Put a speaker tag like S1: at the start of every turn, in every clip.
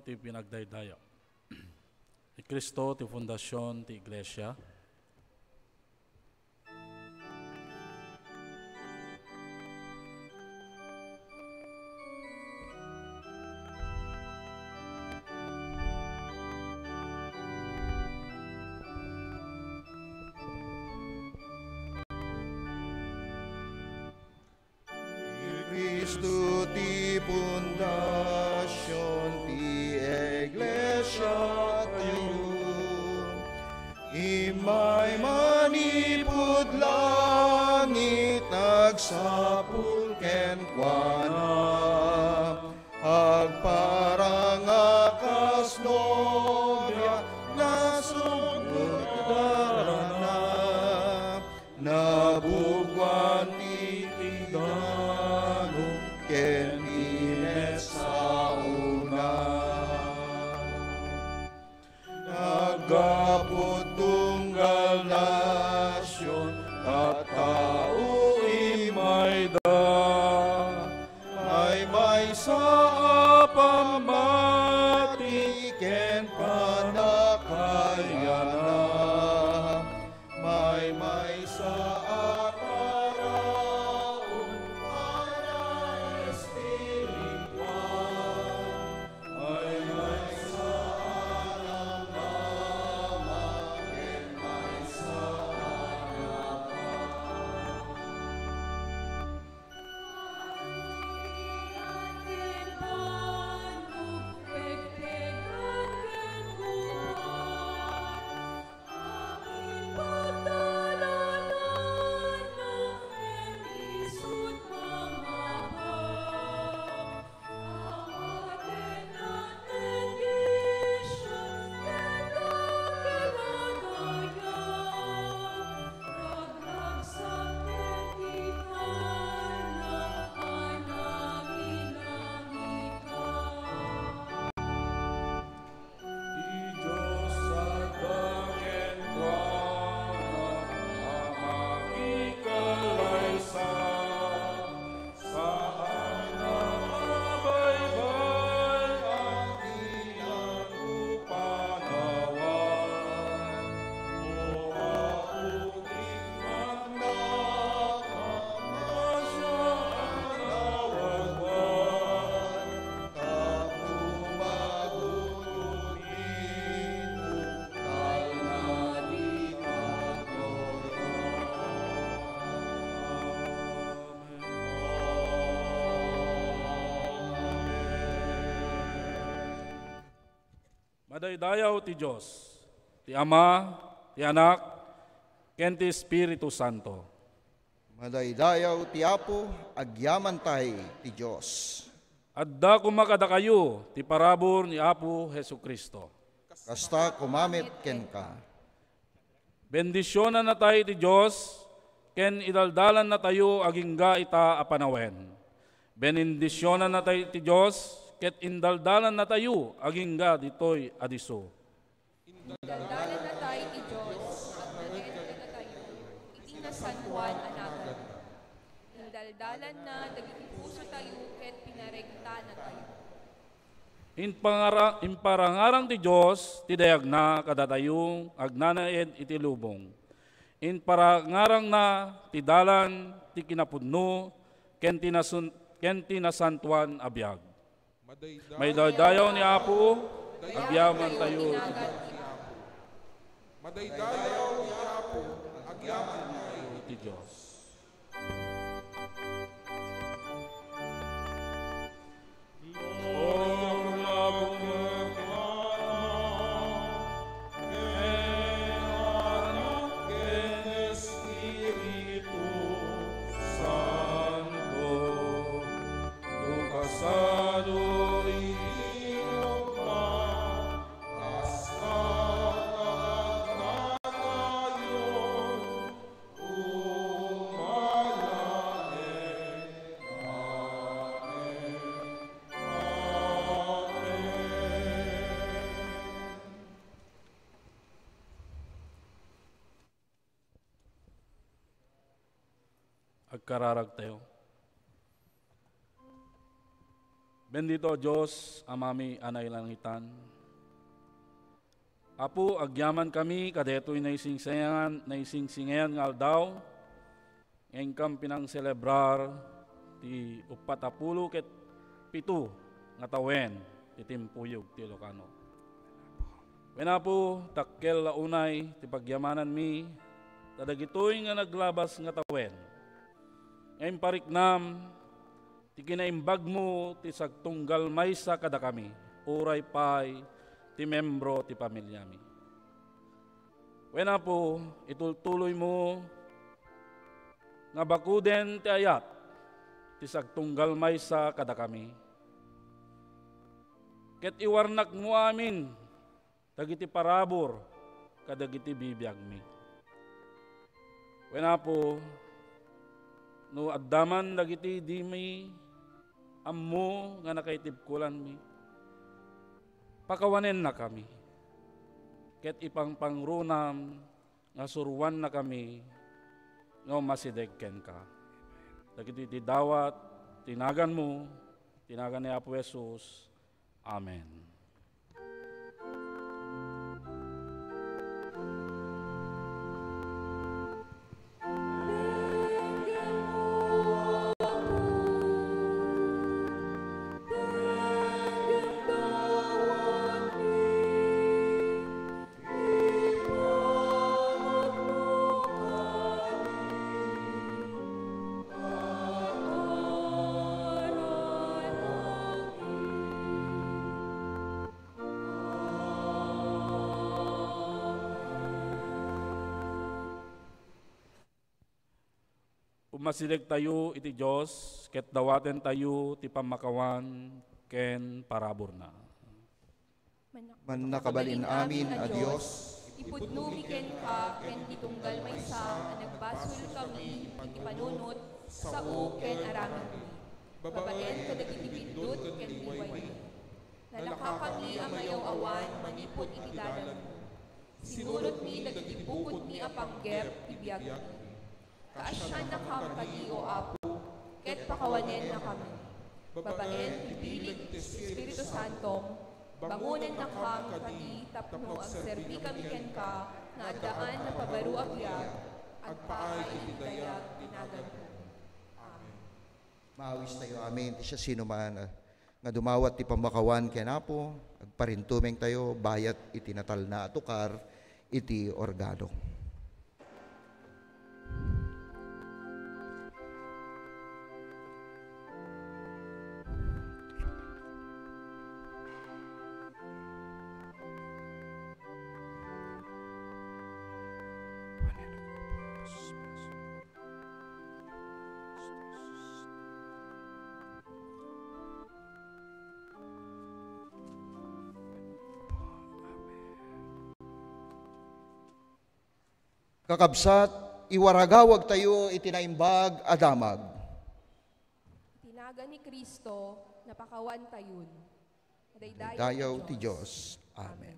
S1: ti pinagdaydayo. Ni Kristo ti fundasyon ti Iglesia.
S2: Cristo ti pundasyon ti Iglesia tayo, imay manipud langit nagsapul ken kuana, agparang akas nobya nasugod darana, nabugwan ti tidano ken inet sa una. Nagapot tunggal nasyon at tao imay da, may sa pamati ken panakayana, may sa aparaon para espiritual, may sa alam-laman ken may sa
S1: Madaydayaw ti Diyos, ti Ama, ti Anak, ken ti Espiritu Santo.
S2: madaydayaw ti Apo, agyaman tay ti Diyos.
S1: Adda kumakada kayo, ti parabor ni Apo Hesu Kristo.
S2: Kasta kumamit ken ka.
S1: Bendisyonan na tayo ti Diyos, ken idaldalan na tayo agingga ita apanawen. Benindisyonan na tayo ti Diyos, ket indaldalan na tayo agingga ditoy adiso.
S3: Indaldalan na tayo ti Diyos, at nagedal na tayo, iti na San Juan anagan. Indaldalan na, dagiti puso tayo, ket pinaregta na tayo.
S1: Imparangarang ti Diyos, ti dayag na kadatayong agnanaed iti lubong. Imparangarang na ti dalan, ti kinapudno, ken tinasantuan abiyag. May daydayaw ni Apo, agyaman tayo.
S4: Madaydayaw ni Apo, agyaman tayo
S1: ti Diyos. Agkararag tayo. Bendito Diyos, amami anay langitan. Apo, agyaman kami, kadeto'y naisingsingayan nga aldaw, ngayon kam pinang celebrar, ti 47 nga tawen, ti timpuyog, ti Ilocano. Wena po, takkel launay, ti pagyamanan mi, tadagitoy nga naglabas nga tawen. Ngayon pariknam, ti kinaimbag mo, ti sagtunggal maysa kada kami, uray pay, ti membro ti pamilya mi. Wena po, itultuloy mo, nga bakuden ti ayat, ti sagtunggal maysa kada kami. Ket iwarnak mo amin, dagiti parabor, kadagiti bibiyag mi. Wena po, no addaman dagiti di mi, ammo nga nakaitibkulan mi, pakawanen na kami. Ket ipang pangrunam nga suruan na kami nga masidegken ka. Dagiti ti dawat, tinagan mo, tinagan ni Apo Jesus. Amen. Masilig tayo iti Diyos, ket dawaten tayo ti pamakawan, ken parabor na.
S2: Mannakabalin amin a Diyos,
S3: ipudnumi ken ka, ken titunggal maysa, nagbasol kami, iti panunot, sao ken aramin mi. Babaen kadagiti bindut ken liway mi. Nalaka kami amayaw awan, manipod iti dalan mo. Sinurot mi dagiti bukod mi apanggep, ibiyag mi. Kaasyan na kam kadi o Apo, ket pakawanen na kami. Babaen, pipilig Espiritu Santong, bangunan na kam kadi tapno ang serbi kami ken ka, na addaan na pabaru agbyag, agpaay itidayag tinagan ko. Amen.
S2: maawis tayo amin, ti siya sino man nga dumawat ti pamakawan ken Apo, agparintumeng tayo, bayat itinatal na atukar, iti organo. Kakabsat, iwaragawag tayo itinaimbag adamag.
S3: Tinaga ni Kristo, napakawan tayon.
S2: Dayaw ti Diyos. Amen.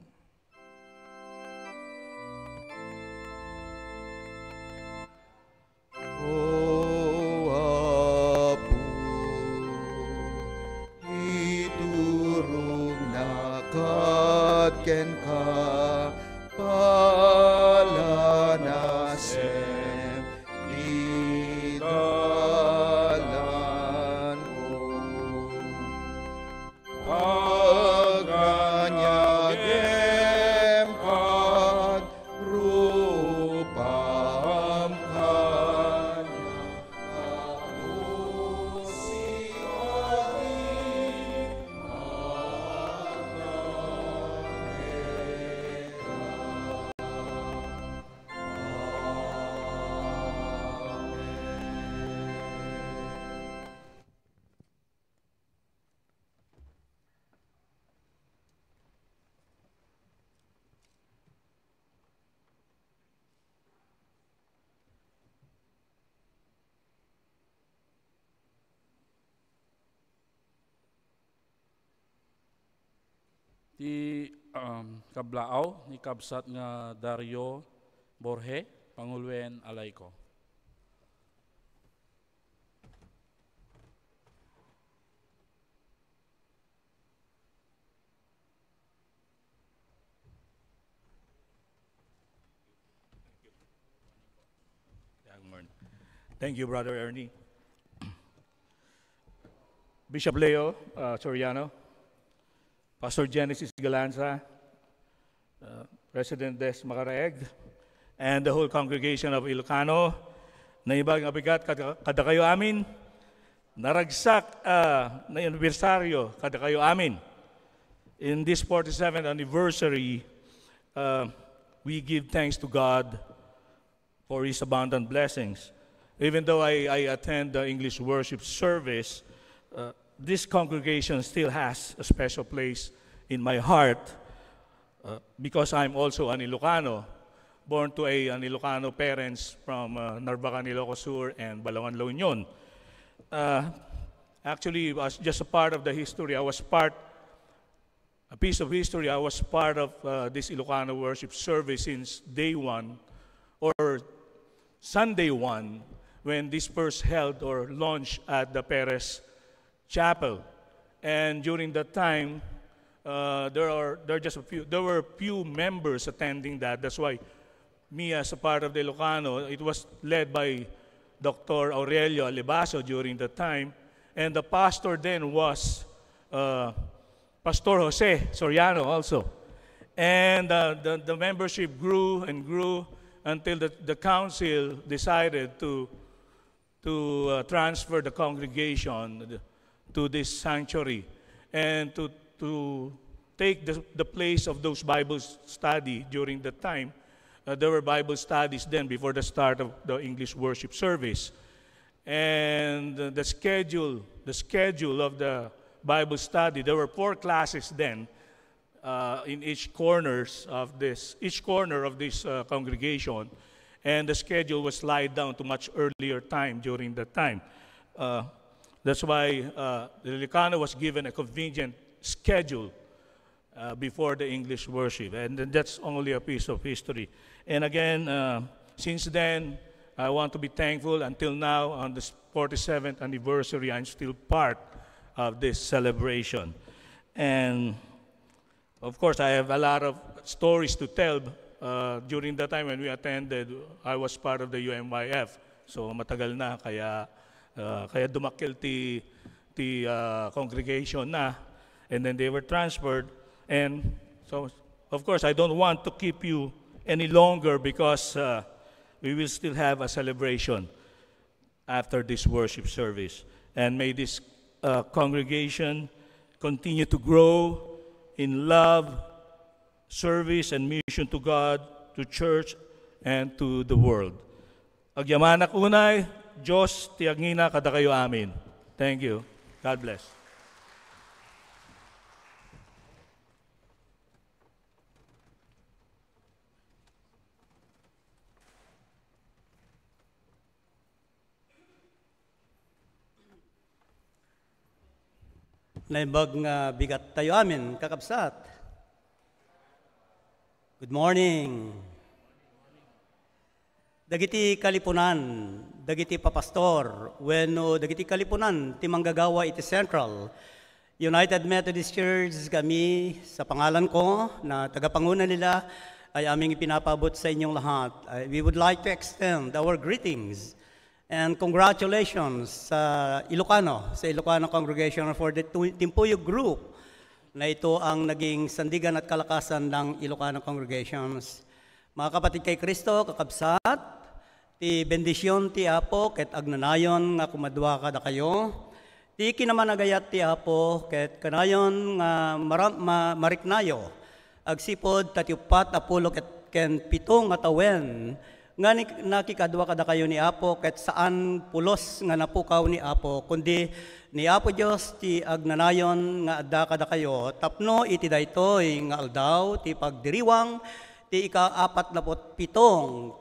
S2: O Apo, iturong na ken ka, palanasem di dalan ko. Paganyagem kag rupam kanya, ako si
S1: Ti kablaaw ni kabsat nga Dario Borje, Panguluen Alayko.
S5: Thank you, Brother Ernie. Bishop Leo Soriano, Pastor Genesis Galanza, President Des Macaraeg, and the whole congregation of Ilocano, na ibang abigat kada kayo amin, naragsak na anibersaryo kada kayo amin. In this 47th anniversary, we give thanks to God for His abundant blessings. Even though I attend the English worship service, this congregation still has a special place in my heart because I'm also an Ilocano, born to an Ilocano parents from Narvacan, Ilocos Sur, and Balawan, La Union. Actually, as just a part of the history, a piece of history, I was part of this Ilocano worship service since day one, or Sunday one, when this first held or launched at the Perez Chapel. And during that time, there were few members attending that. That's why me, as a part of the Ilocano, it was led by Dr. Aurelio Alibaso during that time, and the pastor then was Pastor Jose Soriano also. And the membership grew and grew until the council decided to transfer the congregation to this sanctuary and to take the place of those Bible study during the time. There were Bible studies then before the start of the English worship service. And the schedule of the Bible study, there were 4 classes then in each corner of this congregation, and the schedule was laid down to much earlier time during that time. That's why the Ilocano was given a convenient schedule before the English worship, and that's only a piece of history. And again, since then, I want to be thankful. Until now, on this 47th anniversary, I'm still part of this celebration. And of course, I have a lot of stories to tell. During the time when we attended, I was part of the UMYF. So matagal na, kaya dumakil ti congregation na, and then they were transferred. And so, of course, I don't want to keep you any longer because we will still have a celebration after this worship service. And may this congregation continue to grow in love, service, and mission to God, to church, and to the world. Agyamanak unay, Diyos tiagngina kada kayo amin. Thank you. God bless.
S6: Naibag nga bigat tayo amin, kakabsat. Good morning. Dagiti kalipunan, dagiti papastor, wenno dagiti kalipunan, ti manggagawa iti Central United Methodist Church, kami sa pangalan ko na tagapanguna nila ay aming ipinapabot sa inyong lahat. We would like to extend our greetings and congratulations sa Ilocano congregation for the Timpuyog group na ito ang naging sandigan at kalakasan ng Ilocano congregations. Mga kapatid kay Kristo, kakabsat, ti bendisyon ti Apo ket agnanayon nga kumadwa kada kayo. Ti kinamanagayat ti Apo ket kanayon nga mariknayo agsipod tatiupat apulo ken 7 nga tawen nga nakikadwa kada kayo ni Apo ket saan pulos nga napukaw ni Apo kundi ni Apo Dios ti agnanayon nga adda kada kayo tapno iti daytoy nga aldaw ti pagdiriwang ti ika-47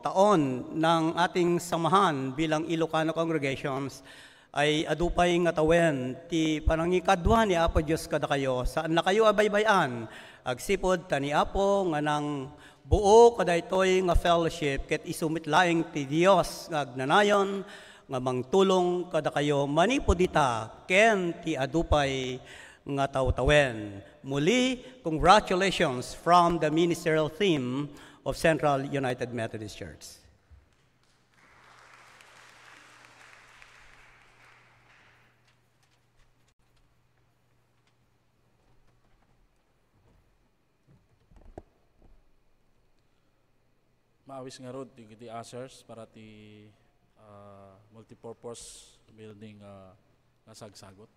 S6: taon ng ating samahan bilang Ilocano congregations ay adupay nga tawen ti panangikadwa ni Apo Dios kada kayo saan na kayo abaybayan agsipod ta ni Apo nga nang buo kadaytoy nga fellowship ket isumit laeng ti Dios nga agnanayon nga mangtulong kada kayo manipodita ken ti adupay nga tawtawen. Muli, congratulations from the ministerial team of Central United Methodist Church.
S1: maawis nga rod ti asers para ti multipurpose building nasagsagot.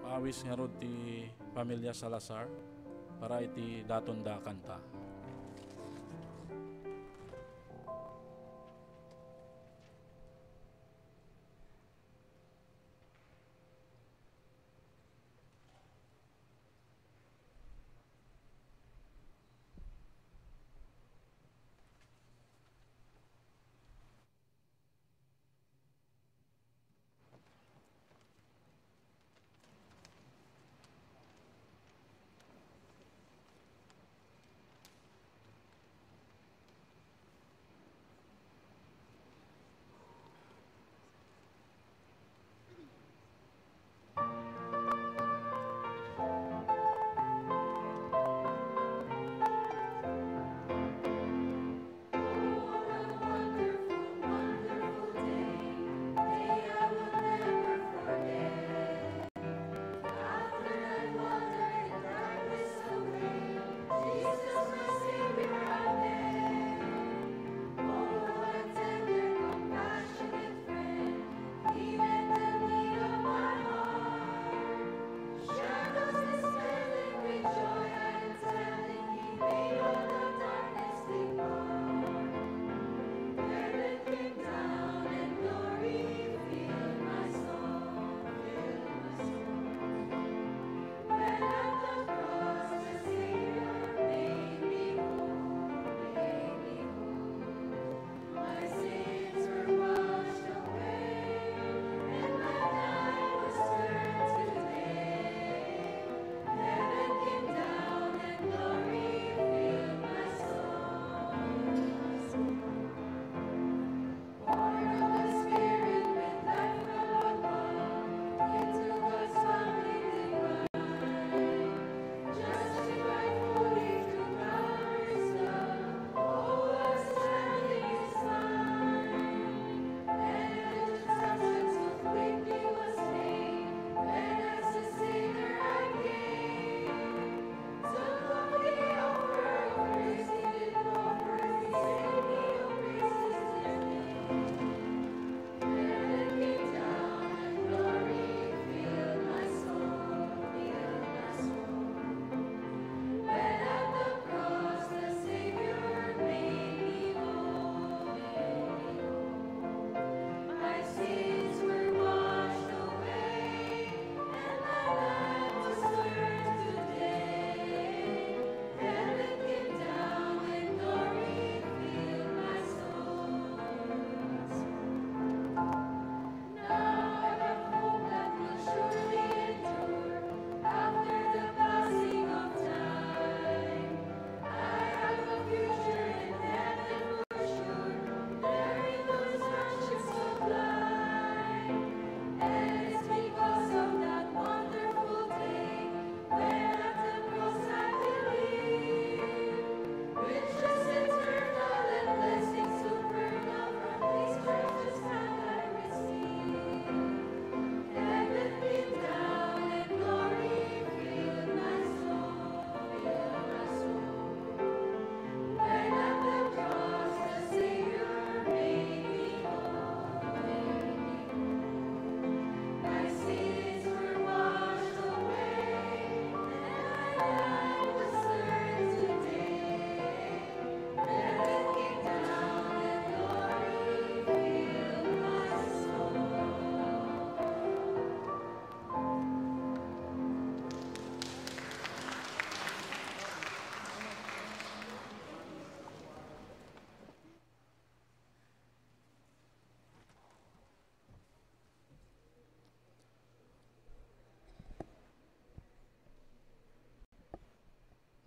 S1: Maawis nga rod ti pamilya Salazar para iti daton da kanta.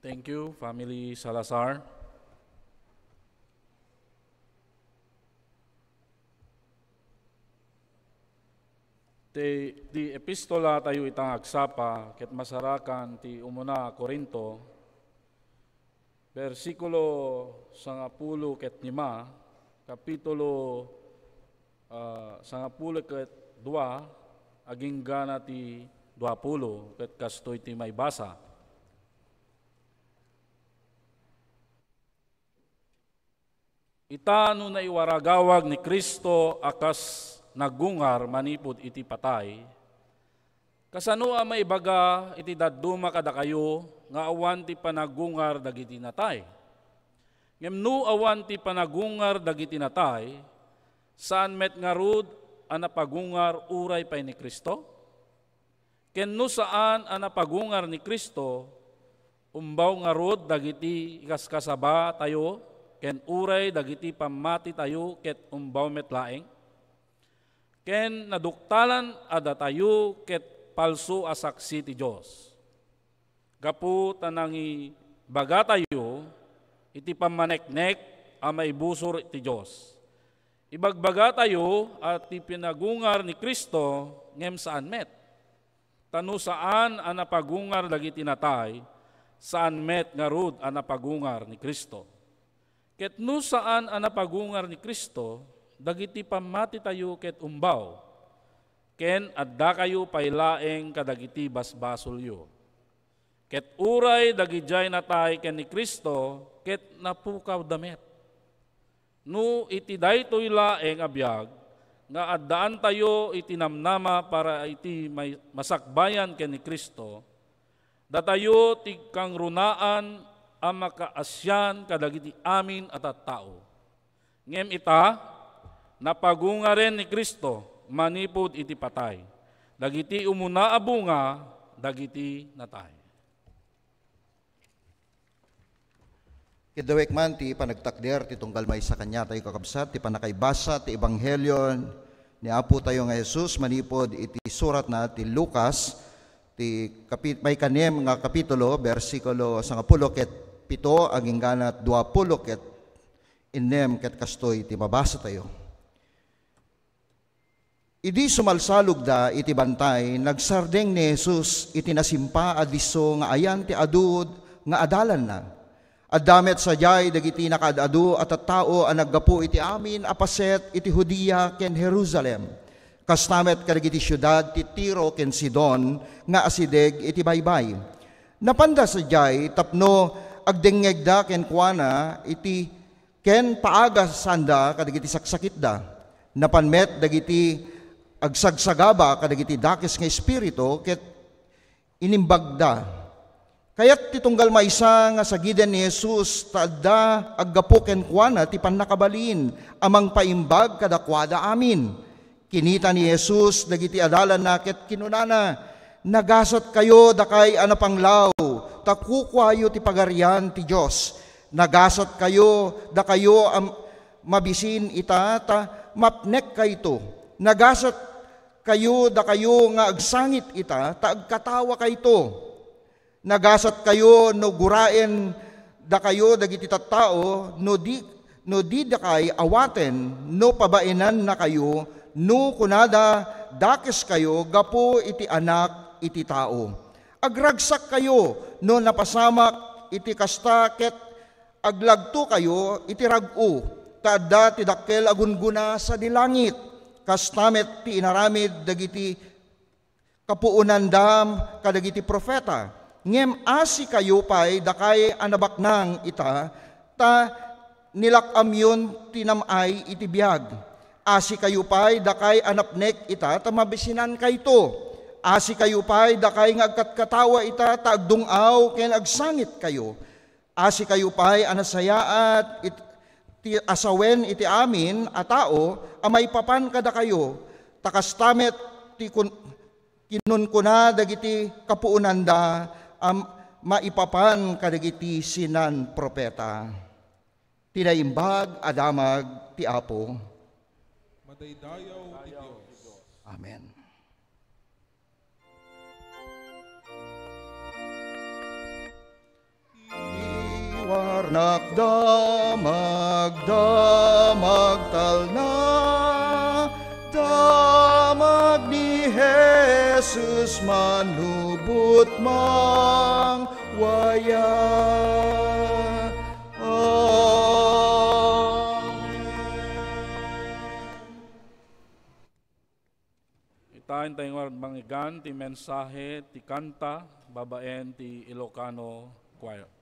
S1: Thank you, Family Salazar. Ti epistola tayo itang agsapa, ket masarakan ti umuna Korinto, versikulo 10 ket 5, kapitulo 10 ket 2, aging gana ti 20 ket kastoy ti may basa. Ita no naiwaragawag ni Kristo akas nagungar manipod iti patay, kasano a maibaga iti dadduma kada kayo nga awan ti panagungar dagiti natay. Ngem no awan ti panagungar dagiti natay, saan met ngarud a napagungar uray pay ni Kristo? Ken no saan a napagungar ni Kristo, umbaw ngarud dagiti ikaskasaba tayo, ken uray dagiti pamati tayo ket umbaw met laeng? Ken naduktalan ada tayo ket palso a saksi ti Dios. Gapu tanangi baga tayo iti pamaneknek a maibusor ti Dios. Ibagbaga tayo at ti pinagungar ni Kristo ngem saan met. Tano saan a napagungar dagiti natay, saan met ngarud a napagungar ni Kristo. Ket no saan a napagungar ni Kristo, dagiti pamati tayo ket umbaw, ken adda kayo pailaeng kadagiti basbasolyo. Ket uray dagijay natay ken ni Kristo, ket napukaw damet. No iti daytoy laeng abiyag, nga addaan tayo iti namnama para iti may masakbayan ken ni Kristo, datayo ti kang runaan a makaasyan kadagiti amin at tao. Ngem ita, napagungaren ni Kristo manipod iti patay. Dagiti umuna a bunga, dagiti natay.
S2: Kidawek man ti panagtakder ti tunggal may sa kanya tayo kakabsat, ti panakaibasa ti ebanghelyo ni Apo tayo nga Jesus manipod iti surat na ti Lucas, ti may kanem nga kapitulo, versikulo 10 ket 7, aging ganat 20 ket 6 ket kastoy ti mabasa tayo. Idi sumalsalog da iti bantay, nagsardeng ni Jesus iti nasimpa adiso nga ayan ti adud nga adalan na. Addamet sadyay dagiti nakaadado at tao ang naggapo iti amin apaset iti Judea ken Jerusalem. Kastamet kadagiti syudad ti Tiro ken Sidon nga asideg iti baybay. Napanda sadyay tapno agdengeg da ken kuana iti ken paaga sanda kadagiti saksakit da. Napanmet dagiti agsagsagaba kadagiti dakes nga espiritu ket inimbagda. Kaya't titunggal maysa nga sagiden ni Jesus taadda aggapo ken kuana ti pannakabalin amang paimbag kadakwada amin. Kinita ni Jesus dagiti adalan na ket kinunana, nagasat kayo dakay anapanglaw, takukwayo ti pagarian ti Dios. Nagasat kayo dakayo mabisin ita ta mapnek kayto. Nagasat kayo da kayo nga agsangit ita, taagkatawa kayto. Nagasat kayo no guraen da kayo dagiti tattao, no di da kay awaten, no pabainan na kayo, no kunada dakes kayo, gapo iti anak iti tao. Agragsak kayo, no napasamak iti kasta ket aglagto kayo iti rag-o, taadda ti dakkel agunguna sa dilangit. Kastamet ti inaramid dagiti kapuunandam kadagiti profeta. Ngem asi kayo pay dakay anabaknang ita ta nilakam yun tinamay iti biag. Asi kayo pay dakay anapnek ita ta mabisinan kayto. Asi kayo pay dakay nga agkatkatawa ita ta agdungaw ken agsangit kayo. Asi kayo pay anasayaat ti asawen iti amin a tao amay papan kada kayo takastamet ti kinunkuna dagiti kapuunanda maipapan kadagiti sinan propeta. Tinaimbag adamag ti Apo.
S4: Madaydayaw ti Dios.
S2: Amen. warnak damag, damag talna, damag ni Jesus manubot mang waya.
S1: Itain tayong mangigan ti mensahe ti kanta babaen ti Ilocano Choir.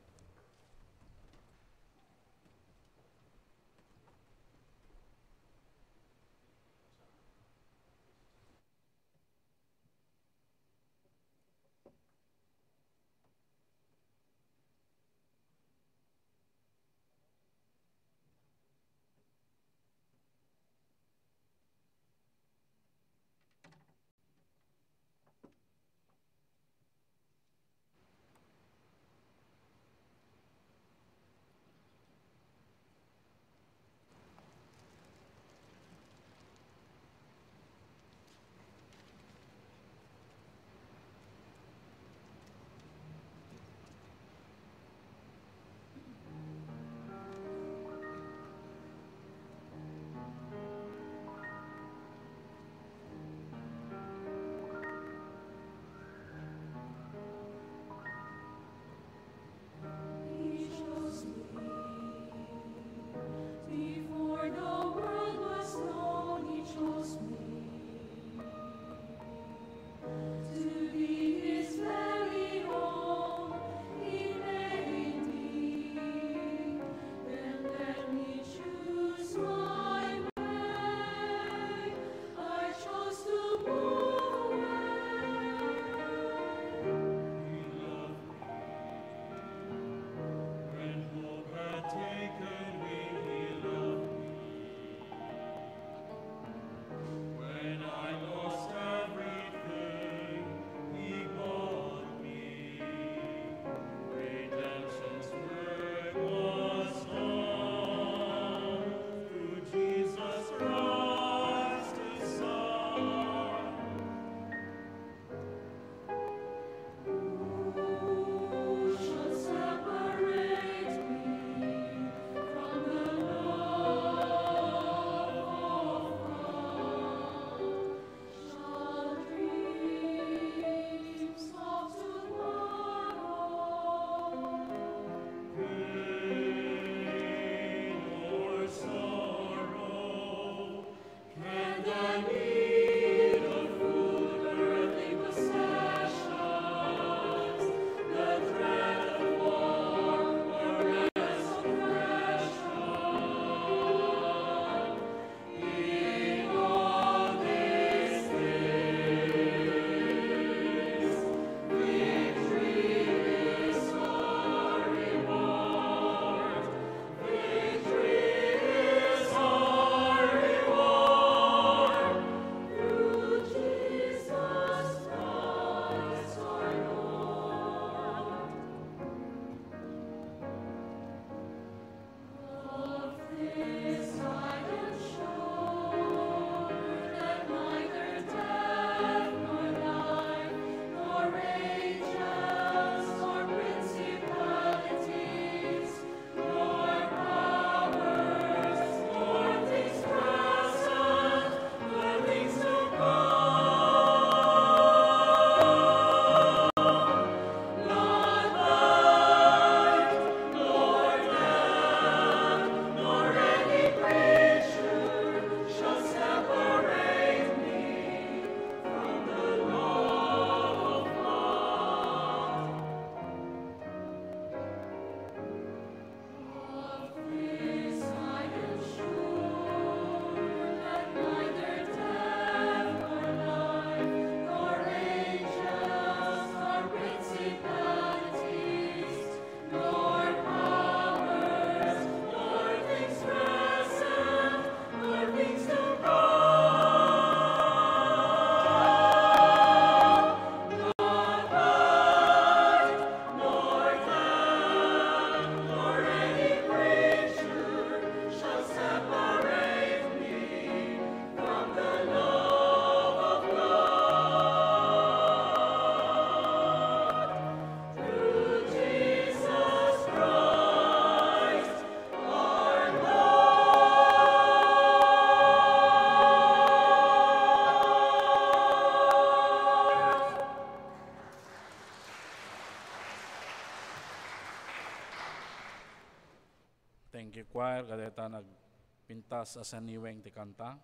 S1: pintas sa saniweng ti kanta.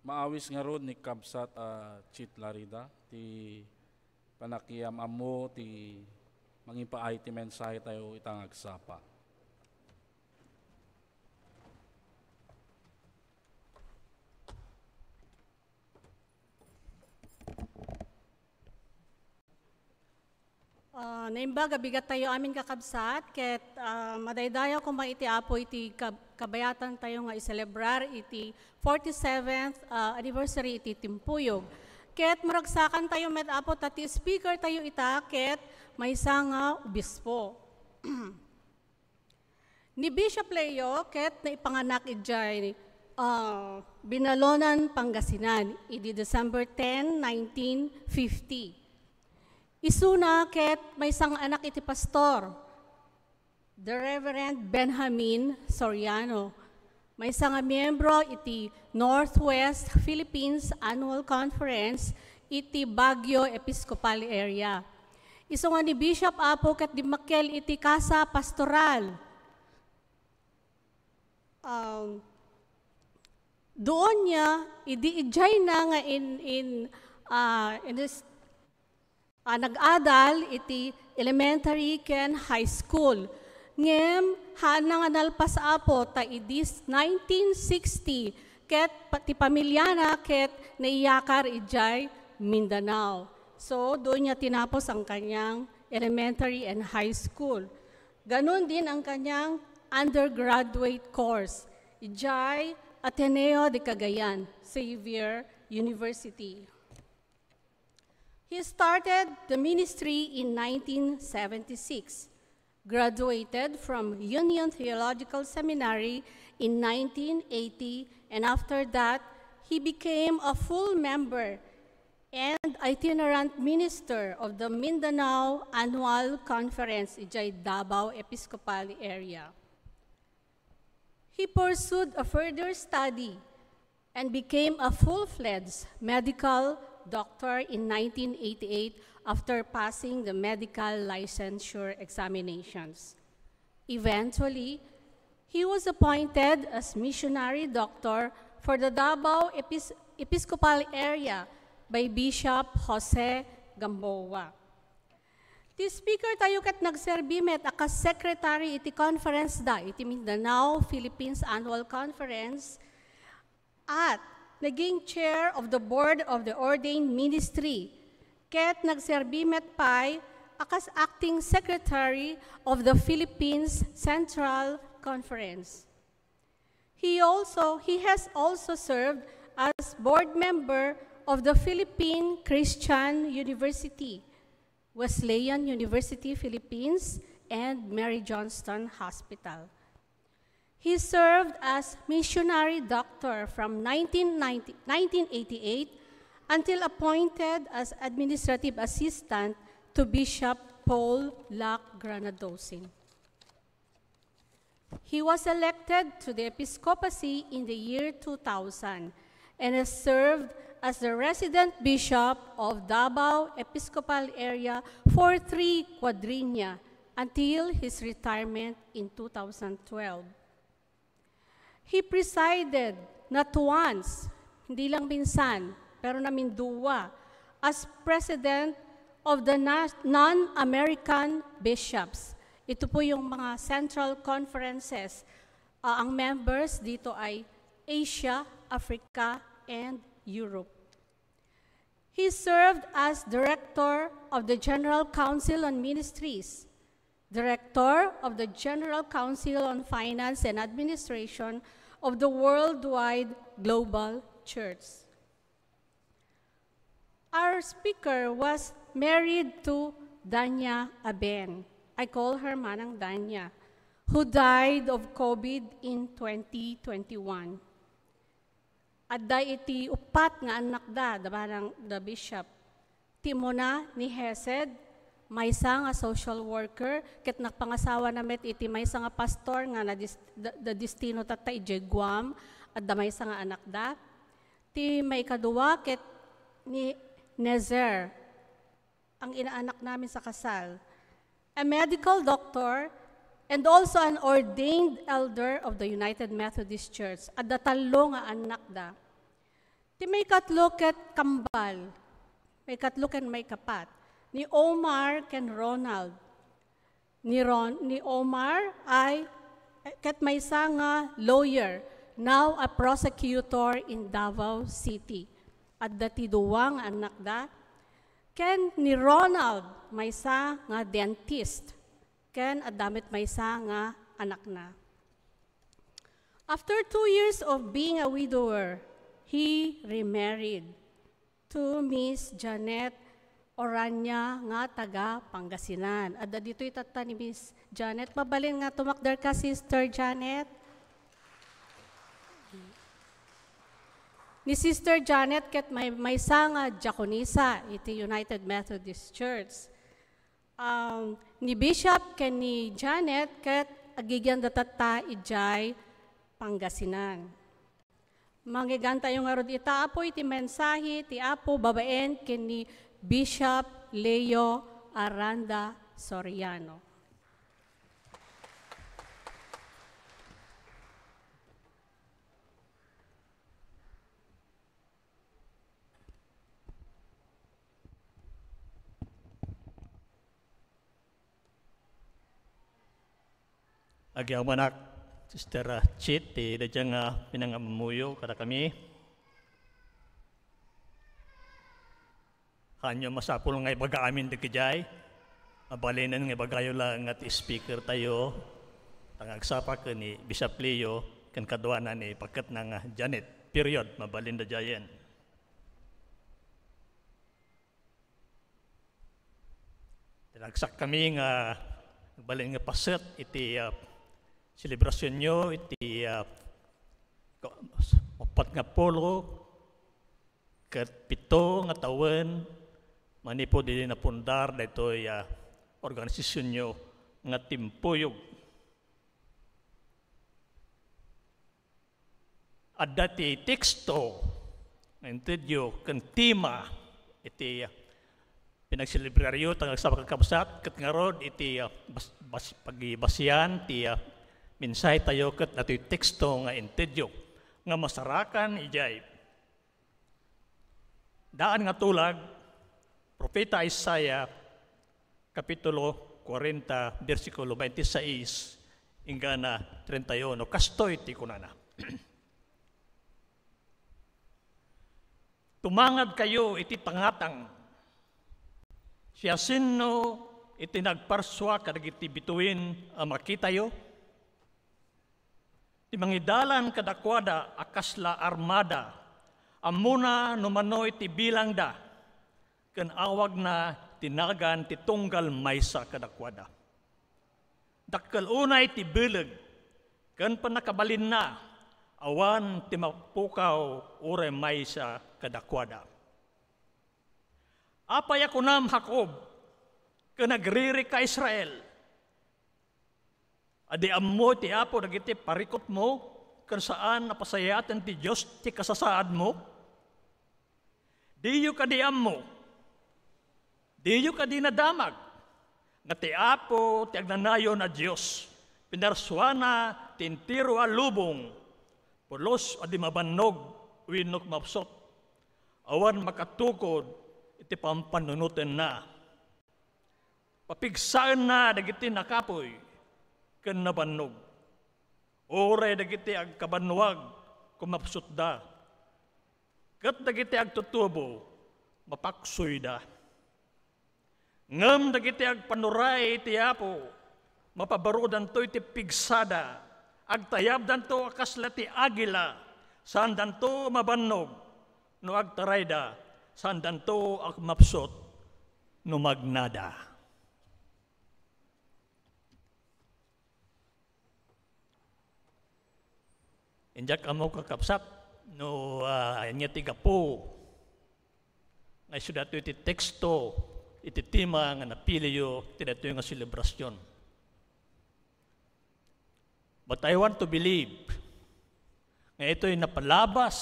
S1: Maawis nga rod ni Kabsat Chit Larida, ti panakiyam amo, ti mangipaay ti mensahe tayo itang agsapa.
S7: Naimbaga, bigat tayo amin kakabsat, ket madaydayaw kung maiti apo iti kabayatan tayo nga iselebrar iti 47th anniversary iti Timpuyog. Ket maragsakan tayo met apo tati speaker tayo ita, ket may nga obispo. Ni Bishop Leo, ket naipanganak ijay Binalonan, Pangasinan, iti December 10, 1950. Isuna ket may isang anak iti pastor, the Reverend Benjamin Soriano. May isang miyembro iti Northwest Philippines Annual Conference iti Baguio Episcopal Area. Isu nga ni Bishop Apo ket di makel iti Casa Pastoral. Doon niya, ijay na nga nag-adal iti elementary ken high school. Ngem, hanang analpas apo ta idis 1960, ket pati pamilyana ket naiyakar ijay Mindanao. So, doon niya tinapos ang kanyang elementary and high school. Ganon din ang kanyang undergraduate course, ijay Ateneo de Cagayan, Xavier University. He started the ministry in 1976, graduated from Union Theological Seminary in 1980, and after that, he became a full member and itinerant minister of the Mindanao Annual Conference, ijay Davao Episcopal Area. He pursued a further study and became a full-fledged medical doctor in 1988 after passing the medical licensure examinations. Eventually, he was appointed as missionary doctor for the Davao Episcopal Area by Bishop Jose Gamboa. Ti speaker tayo kat nagserbi met akas secretary iti conference da, iti Mindanao Philippines Annual Conference, at naging chair of the board of the ordained ministry, ket nagserbi met pay akas acting secretary of the Philippines Central Conference. He has also served as board member of the Philippine Christian University, Wesleyan University Philippines, and Mary Johnston Hospital. He served as missionary doctor from 1988 until appointed as administrative assistant to Bishop Paul Lac Granadosin. He was elected to the episcopacy in the year 2000 and has served as the resident bishop of Davao Episcopal Area for 3 quadrennia until his retirement in 2012. He presided not once, hindi lang minsan, pero naminduwa, as president of the non-American bishops. Ito po yung mga central conferences. Ang members dito ay Asia, Africa, and Europe. He served as director of the General Council on Ministries, director of the General Council on Finance and Administration of the Worldwide Global Church. Our speaker was married to Danya Aben. I call her Manang Danya, who died of COVID in 2021. At iti upat nga anak da the bishop. Timona ni Hesed, maysa nga social worker, ket nakpangasawa na met iti maysa nga pastor nga na destino tata ije Guam, at da maysa nga anak da. Ti may kaduwa ket ni Nezer, ang inaanak namin sa kasal. A medical doctor and also an ordained elder of the United Methodist Church, at datalo nga anak da. Ti may katlo ket kambal, may katlo ken may kapat, ni Omar ken Ronald. Ni Omar ay ket may nga lawyer, now a prosecutor in Davao City. At dati duwang anak da, ken ni Ronald may nga dentist, ken adamit may nga anak na. After 2 years of being a widower, he remarried to Miss Janet Oranya nga taga Pangasinan. At dito'y tata ni Miss Janet. Mabalin nga tumakdar ka, Sister Janet. Ni Sister Janet ket may nga diakonisa iti United Methodist Church. Ni Bishop ken ni Janet ket agigyan datata ijay Pangasinan. Manggigan tayo nga rod ita apo iti mensahe ti apo babaen ken ni Bishop Leo Aranda Soriano.
S5: Agyaw manak, Sister Chit, dadyang pinangamuyo kada kami. Kanyo masapul nga ibaga amin di kajay. Abalinan nga ibagayo lang at speaker tayo. Tangagsapa ka ni Bishop Leo, kan kadwanan ni pagkat ng Janet. Period, mabalin da jayan. Tinagsak kami nga balin nga paset iti selebrasyon nyo, iti upat nga polo, kat pito nga tawen, manipo din na pundar, dito organisasyon nyo nga timpuyog. At dati teksto, nga intedyo, kan tema, iti pinagselebraryo, tangang sa kakabsat, kat nga rod, iti pagibasyan, ti minsay tayo kat nato'y teksto nga intedyo nga masarakan ijay. Daan nga tulag, Propeta Isaiah, Kapitulo 40, versikulo 26, ingana 31, kastoy ti kunana. Tumangad kayo iti pangatang, siya sino iti nagparswa kadagiti bituin makitayo, mangidalan kadakwada akasla armada, amuna numano iti bilang da, ken awag na tinagan ti tunggal maysa kadakwada. Dakkel unay ti bileg, ken panakabalin na, awan ti mapukaw ure maysa kadakwada. Apay ako nam Jacob, ken nagriri ka Israel, adi ammo ti apo dagiti parikot mo, kan saan napasayatan ti Diyos ti kasasaad mo. Diyo ka di ammo, diyo ka di nadamag, nga ti apo ti agnanayon na Diyos, pinarswana ti intiro a lubong, pulos adi mabannog, winok mapsot, awan makatukod, iti pampanunutin na. Papigsaan na dagiti nakapoy, ken nabannog. Ore dagiti agkabanwag kumapsut da. Ket dagiti agtutubo mapaksoy da. Ngem dagiti agpanuray ti apo mapabarudan to iti pigsada. Agtayab danto akasla ti agila saan danto mabannog no agtaray da saan danto agmapsot no magnada. Injak amo kakapsat, no anya tiga po, nga sudah iti teksto, iti tema nga napiliyo, tinato yung selebrasyon. But I want to believe, nga ito'y napalabas,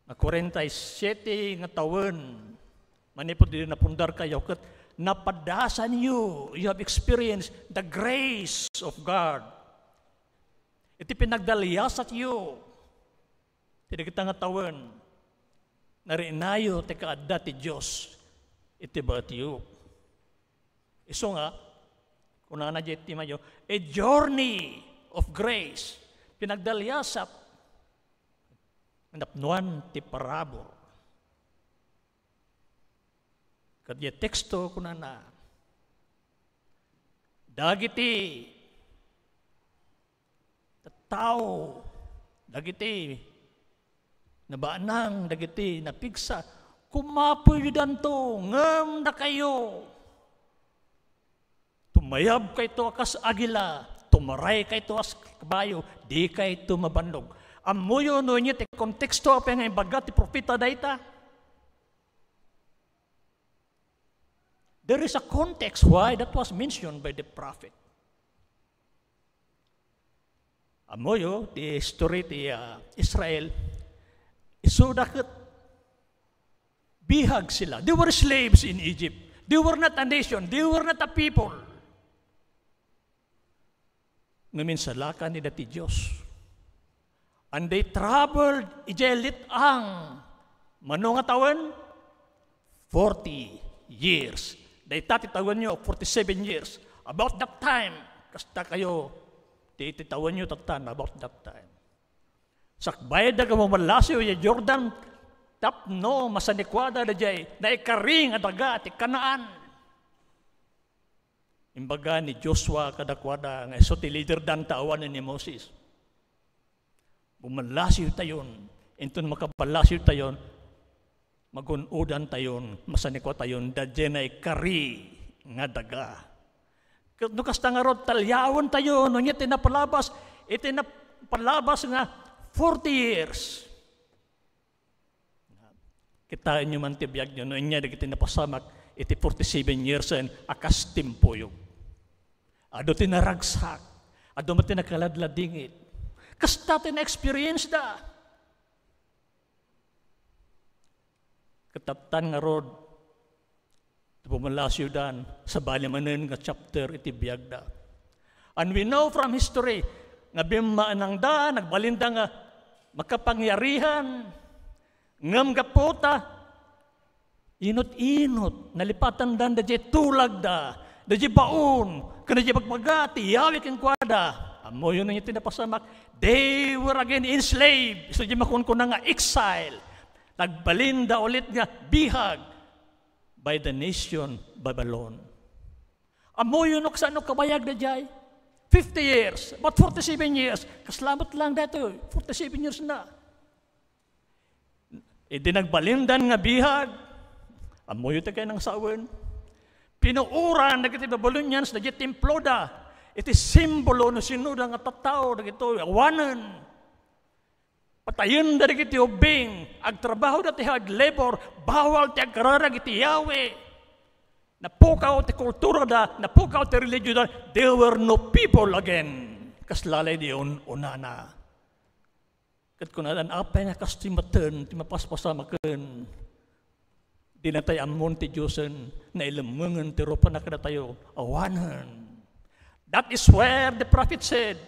S5: na 47 nga taon, manipod din napundar kayo, kat napadasan you have experienced the grace of God. Iti pinagdalyas at you. Tidak kita ngatawan, narinayo te kaadda ti Diyos, iti ba't you. Iso nga, kung na iti mayo, a journey of grace, pinagdalyasap, napnuan ti parabor. Kadya teksto ko na dagiti tao, dagiti nabaanang, dagiti napigsa, kumapoy danto, ngam na kayo. Tumayab kay to akas agila, tumaray kay to as kabayo, di kay to mabandog. Amuyo no niya te konteksto apa nga imbaga ti propeta dayta. There is a context why that was mentioned by the prophet. Amoyo, the story ti Israel, isudakat bihag sila. They were slaves in Egypt. They were not a nation. They were not a people. Ngamin sa laka ni dati Diyos. And they traveled, ijelit ang manong atawan, 40 years. They tatitawan nyo, 47 years. About that time, kasta kayo, tititawan nyo tatan, about that time. Sakbay da ka mamalasiyo, ya Jordan, tapno, masanikwada da jay, na ikaring adaga, ti Kanaan. Imbaga ni Joshua kadakwada, nga iso ti leader dan taawanan ni Moses. Bumalasiyo tayon, intun makabalasiyo tayon, magunudan tayon, masanikwa tayon, dadya na ikari nga daga. No kasta nga rod, talyawon tayo, no niya tinapalabas nga 40 years. Kitain nyo man tibiyag nyo, no niya naging tinapasamak, iti 47 years and akas timpo yung. Ado tinaragsak, ado mo tinakaladladingit. Kasta tina-experience da. Kataptan nga rod, pumalasyo dan sa balimanen nga chapter iti biyagda. And we know from history, nga bimaanang da, nagbalinda nga makapangyarihan, ngam gapota, inot-inot, nalipatan dan da jay tulag da baon, kana jay pagpagati, yawik ang kwada. Amo yun ang tinapasamak, they were again enslaved. So jay makunkuna nga exile. Nagbalinda ulit nga bihag by the nation Babylon. Amo yun sa ano kabayag na jay? 50 years, about 47 years. Kaslamat lang dito, 47 years na. E di nagbalindan nga bihag, amo yun tayo ng sawan. Pinuuran na kita Babylonians na jay temploda. Iti simbolo na sinuda nga tatao na ito, awanan. Patayon dari kiti ubing, agtrabaho dati hard labor, bawal ti agrarag iti Yahweh. Napukaw ti kultura da, napukaw ti religion da, there were no people again. Kaslalay di unana. Kat kunadan, apay nga kastimatan, ti mapaspasamakan. Di na tayo amon ti Diyosen, na ilamungan ti rupa na kada tayo, awanan. That is where the prophet said,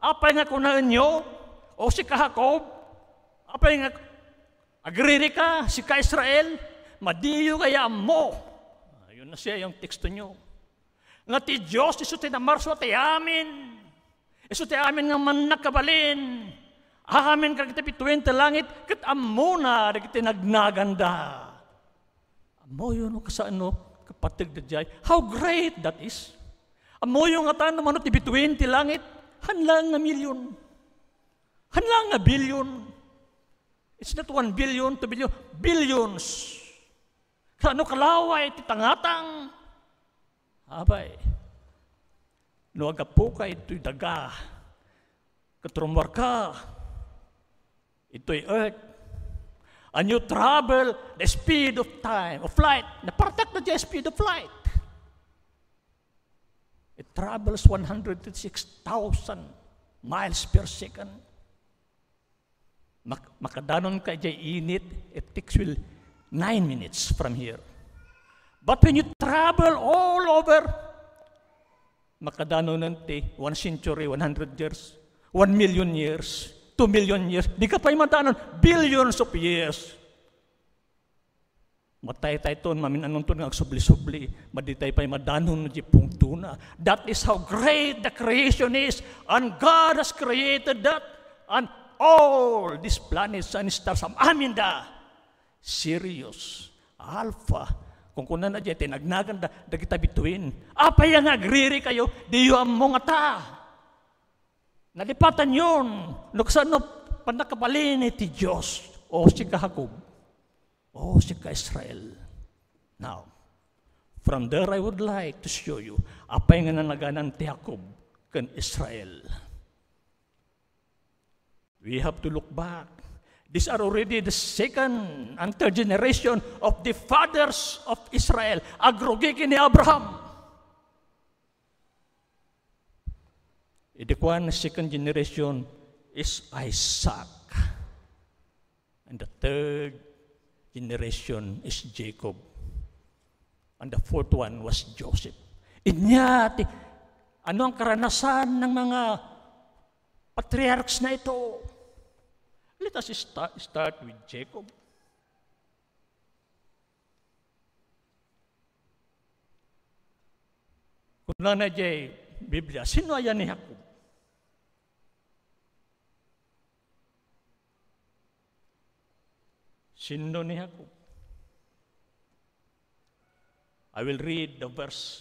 S5: apay nga kunaan nyo, o si Jacob, apay nga, agriri ka, si Israel, madiyo kaya mo. Ayun na siya yung teksto nyo. Nga ti Diyos, iso ti namarso ti amin. Iso ti amin nga man nakabalin. Amin ka kita pituin ti langit, kat amo na, kita nagnaganda. Amo yun, kasaan no, kapatig da jay. How great that is. Amo yung nga naman no, ti bituin ti langit, hanlang na milyon. Hanlang nga billion. It's not 1 billion, 2 billion, billions. Kano kalaway, titangatang. Abay. No agapo ka, ito'y daga. Katrumar ka. Ito'y earth. And you travel the speed of time, of light. Napartak na dyan speed of light. It travels 136,000 miles per second. Makadanon ka dyan init, it takes 9 minutes from here. But when you travel all over, makadano nanti, 1 century, 100 years, 1 million years, 2 million years, di ka pa'y madanon, billions of years. Matay tayo ito, mamin anong ito nga subli-subli, maditay pa'y madanon na di pungtuna. That is how great the creation is, and God has created that, and all these planets and stars, amin da, Sirius, Alpha, kung kuna na dyan, tinagnagan da kita bituin. Apa yang agriri kayo, di yu among ata. Nalipatan yun. Nuksan no, panakapalin ti Diyos. O si Jacob. O si Israel. Now, from there I would like to show you, apa yang nanaganan ti Jacob kan Israel. We have to look back. These are already the second and third generation of the fathers of Israel. Agrogiki ni Abraham. The second generation is Isaac. And the third generation is Jacob. And the fourth one was Joseph. Inyati, ano ang karanasan ng mga patriarchs na ito? Let us start with Jacob. Kung na jay Biblia, sino ayan ni Jacob? Sino ni Jacob? I will read the verse.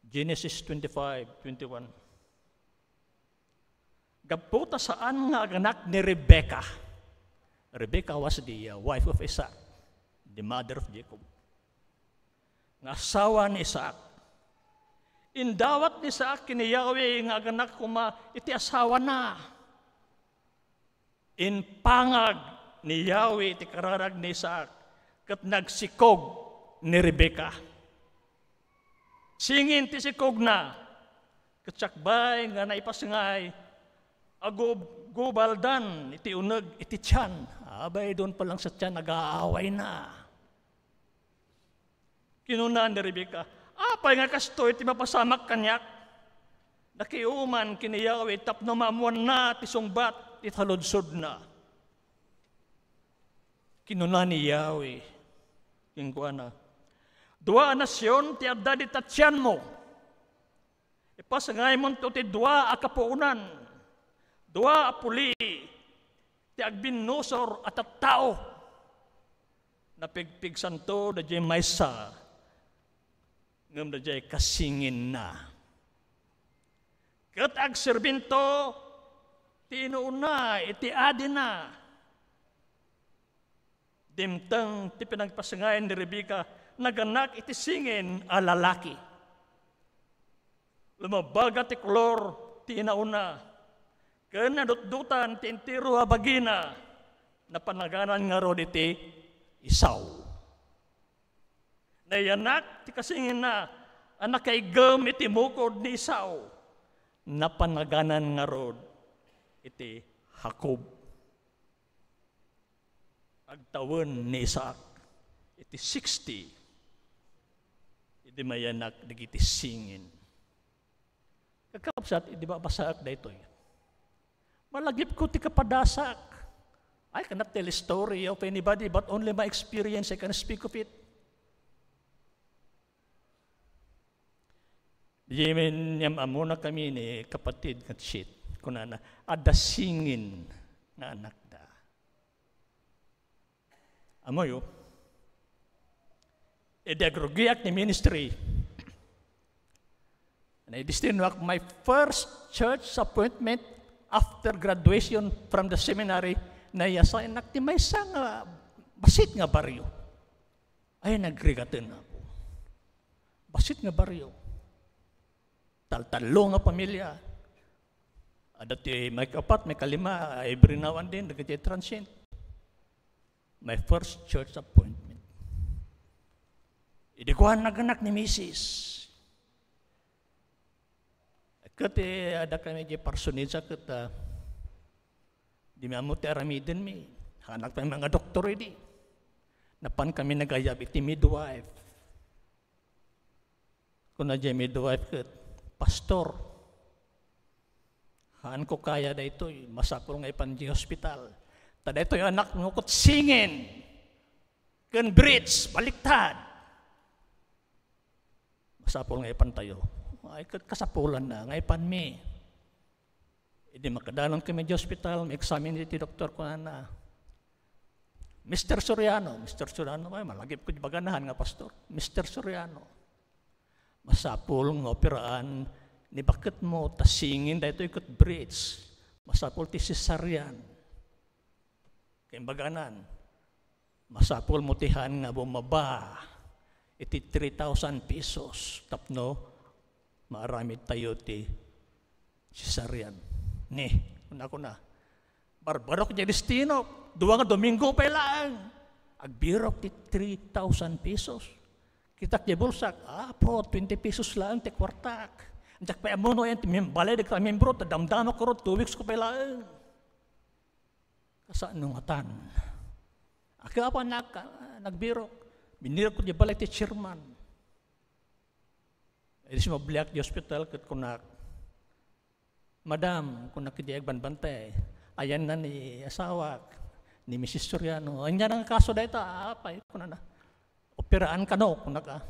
S5: Genesis 25:21. Gaputa saan nga anak ni Rebecca. Rebecca was the wife of Isaac, the mother of Jacob. Nga asawa ni Isaac. Indawat ni Isaac kini Yahweh nga anak kuma iti asawa na. In pangag ni Yahweh iti kararag ni Isaac ket nagsikog ni Rebecca. Singin ti sikog na katsakbay nga naipasngay agobaldan, iti uneg, iti tiyan. Abay, doon pa lang sa tiyan, nag-aaway na. Kinunan ni Rebecca, apay nga kasto, iti mapasamak kanyak. Nakiuman, kiniyaw, tapno mamuan na, tisungbat, italodsod na. Kinunan ni Yahweh, kingkuan na, dua nasyon, ti adda di tatsyan mo. Ipasangay mo to ti dua akapuunan. Dua apuli, ti agbinusor at tao, napigpig santo da jay maysa, ngam da jay kasingin na. Kat agserbinto, ti inuuna, iti adi na. Dimtang ti pinagpasangayan ni Rebecca, naganak iti singin a lalaki. Lumabaga ti klor, ti inauna. Kaya nadutdutan ti intiro habagina na panaganan nga ro iti Isaw. Nayanak ti kasingin na anak kaigam iti mukod ni Isaw na panaganan nga ro iti Jacob. Agtawon ni Isaac iti 60 iti mayanak dagiti singin. Kakapsat, di ba basaak da ito? Malagip ko ti kapadasak. I cannot tell a story of anybody, but only my experience, I can speak of it. Yemen yam amuna kami ni kapatid kat shit. Kunana, ada singin na anak da. Amoyo, edagrogiak ni ministry. And I distinguished my first church appointment after graduation from the seminary na yasa nakti may isang basit nga baryo. Ay nagrigatin ako. Basit nga baryo. Taltalo nga pamilya. Dati may kapat, may kalima, every now and then, nagkati transient. My first church appointment. Idikuhan naganak ni Mrs. Kati ada kami di personil sa kita, di mamu ti aramiden mi, hanak pa mga doktor ini.
S8: Napan kami nagayab iti midwife. Kung na midwife kat, pastor, haan ko kaya da ito, masapul nga ipan di hospital. Tada ito yung anak mo kot singin, kan bridge, baliktad. Masapul nga ipan tayo. Ay kasapulan na, nga ipan mi. Hindi makadalang kami di hospital, may examine dito doktor ko na. Mr. Soriano, ay malagip ko di baganahan nga pastor. Mr. Soriano, masapul nga operaan, ni bakit mo tasingin dahito ikot bridge, masapul ti cesarean. Kaya baganan, masapul mo tihan nga bumaba, iti 3,000 pesos, tapno, maaramid tayo ti cesarean. Ni, una ko na, barbarok niya destino, 2 nga Domingo pa lang, agbirok ti 3,000 pesos. Kitak niya bulsak, po, 20 pesos lang, ti kwartak. Andak pa mo no yan, balay de ka membro, tadamdama ko ro, 2 weeks ko pa lang. Kasaan nung atan? Ako pa nagbirok, binirok ko di balay ti chairman. Edi si mabliak di hospital, kat kunak, Madam, kunak di agbanbantay, ayan na ni asawak, ni Mrs. Soriano, anyan ang kaso da ito, apay, kunak na. Operaan ka no, kung naka,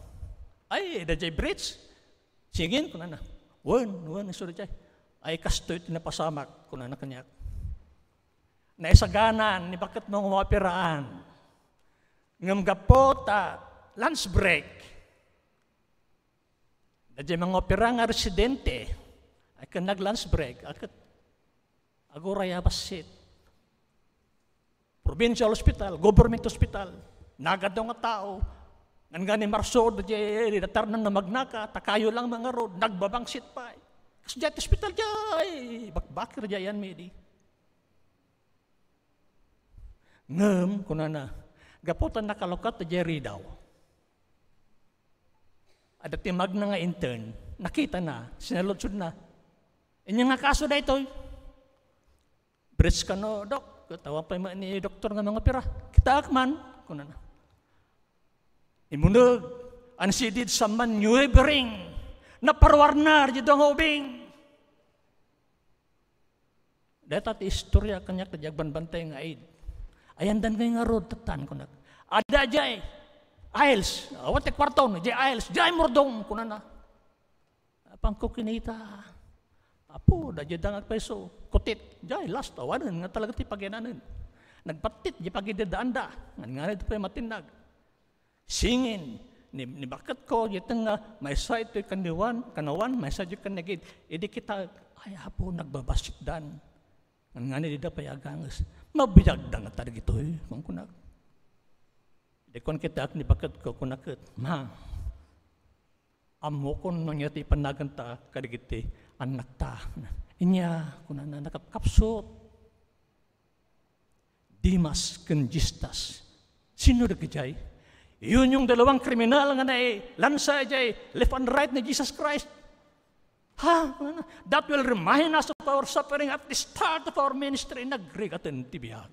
S8: ay, dajay bridge, singin, kung na, wan, iso dajay, ay kastoy tinapasamak, kung na kanyak. Naisaganan, ni bakit mong operaan, ngam gapota, lunch break, dajay mga opera nga residente, ay kan nag-lunch break, akat, aguraya basit, provincial hospital, government hospital, nagad nga tao, nga ni marsod, datar na magnaka, takayo lang mga road, nagbabangsit pa. Kasi dyan, hospital dyan, bakbakir dyan yan, medi. Ngam, kunana, gaputan nakalokat dyan daw. Ada timag na nga intern, nakita na, sinaludsod na. Inyong nga kaso na ito, bridge ka no, dok, tawa pa ni doktor nga mga pira, kita akman, kunana. Imunag, ansidid sa manuevering, na parwarnar dito ang ubing. Data ti istorya kanyak na jagban-bantay nga aid. Ayan dan kayo nga road, tatan ko na. Ada jay, aisles, awat ti kwarton, jay aisles, jay mordong, kuna na. Pangko kinita. Apo, da jay dangat peso, kutit, jay last, awanan, nga talaga ti paginanin. Nagpatit, jay pagidadanda, nga ito pa matinag. Singin, ni bakit ko, yatang nga, may sa ito'y kanawan, may sa ito'y kanagid, edi kita, ay hapo, nagbabasit dan. Nga ni dida payagangas, mabiyag dan nga talag ito eh, kung kunak. Edi kon kita, ni bakit ko, kunakit, ma, amo kon nangyati panaganta, kadigiti, anak ta, inya, kunana, nakapkapsot, Dimas Kanjistas, sino nagkajay? Yun yung dalawang kriminal nga na lansa jay, left and right ni Jesus Christ. That will remind us of our suffering at the start of our ministry. Nagrigatan tibiyag.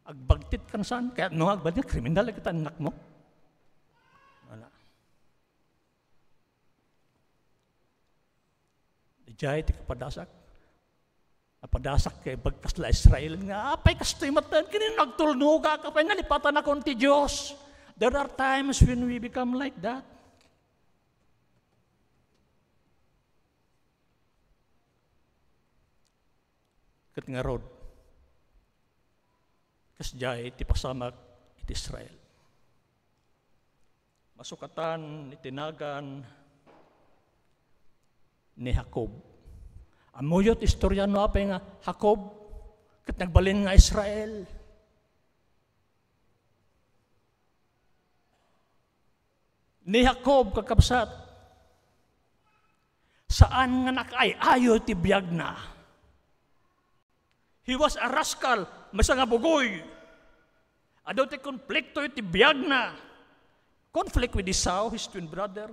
S8: Agbagtit kan saan? Kaya no, agbagtit, kriminal kita anak mo. Wala. Jay, ti kapadasak. Napadasak kay bagkas la Israel nga, apay kastoy matan, kini nagtulnuga ka, apay nalipatan akong ti Diyos. There are times when we become like that. Kat nga road, kasjay ti pasamak iti Israel. Masukatan, itinagan ni Jacob. Amuyot istoryano apay nga Jacob kat nagbalin nga Israel. Ni Jacob kakabsat saan nga nakay-ayo ti biyag na. He was a rascal, masa nga bugoy. Adaw ti konflikto iti biyag na. Conflict with Esau, his twin brother.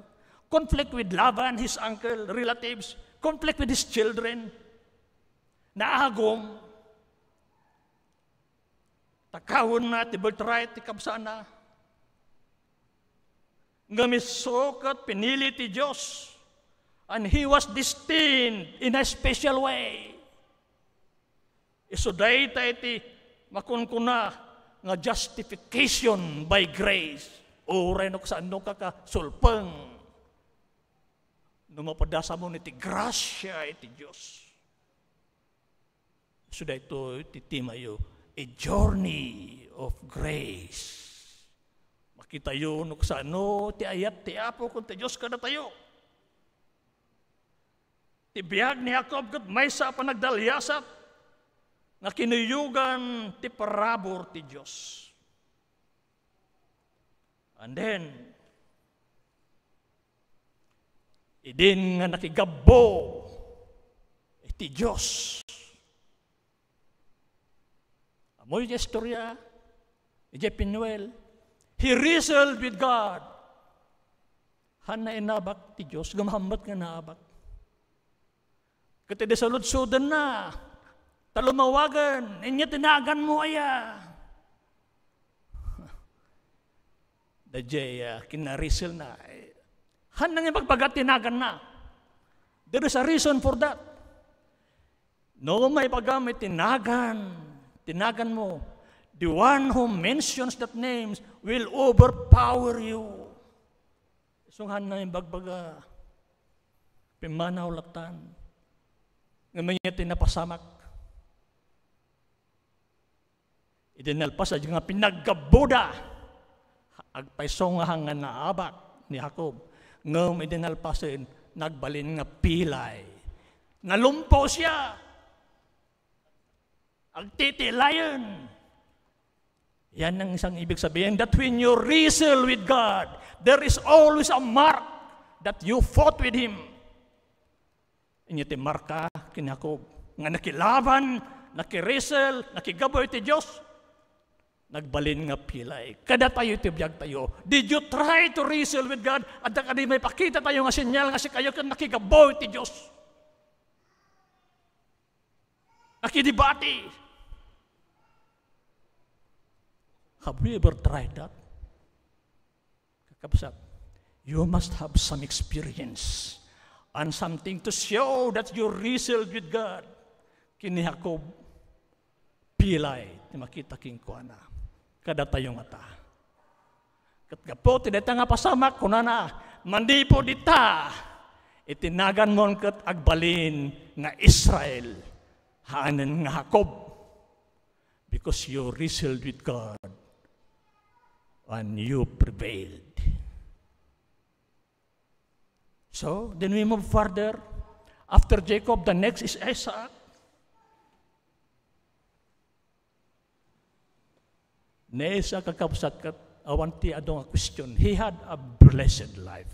S8: Conflict with Laban, his uncle, relatives. Conflict with his children. Naagom. Takawon na, ti birthright, ti kabsana. Nga misukat, pinili ti Diyos. And He was destined in a special way. Isuday tayo ti makunkuna nga justification by grace. Uray no saan no kakasulpeng. Numapadasa mo ni ti grasya iti Diyos. Isuday ito titimayo. A journey of grace. Makita yun no saan no ti ayat ti apo kung ti Diyos kada tayo. Ti biyag ni Jacob kat may sa panagdalyasat na kinuyugan ti parabor ti Diyos. And then, idin nga nakigabo ti Diyos. Amoy di istorya, iti Pinuel, he wrestled with God. Han na inabak ti Diyos, gamahambat nga naabak. Kati sa lutsudan na, talumawagan, inya tinagan mo aya. Dajay, kinarisel na. Han nang yung pagpagat tinagan na. There is a reason for that. No may pagamit tinagan mo. The one who mentions that names will overpower you. So han nang yung bagbaga, pimanaw latan. Ngayon niya tinapasamak. Idinalpas at yung pinaggabuda. Agpaisong nga hangan na abak ni Jacob. Ngayon idinalpasin, nagbalin nga pilay. Nalumpo siya. Agtitilayan. Yan ang isang ibig sabihin, that when you wrestle with God, there is always a mark that you fought with Him. Inyo ti marka kinakob. Nga nakilaban, nakiresel, nakigaboy ti Diyos, nagbalin nga pilay. Kada tayo ti biyag tayo. Did you try to wrestle with God? At kadi may pakita tayo nga sinyal nga si kayo kan nakigaboy ti Diyos. Nakidibati. Have we ever tried that? Kakabsat, you must have some experience and something to show that you wrestled with God. Kini Jacob, pilay, ti makita king kuana. Kada tayo nga ta. Katgapo, tinita nga pasamak, kunana, mandi po dita, itinagan mo kat agbalin nga Israel, haanan nga Jacob, because you wrestled with God and you prevailed. So, then we move further. After Jacob, the next is Isaac. Ne Isaac kakapsat kat awanti adong a question. He had a blessed life.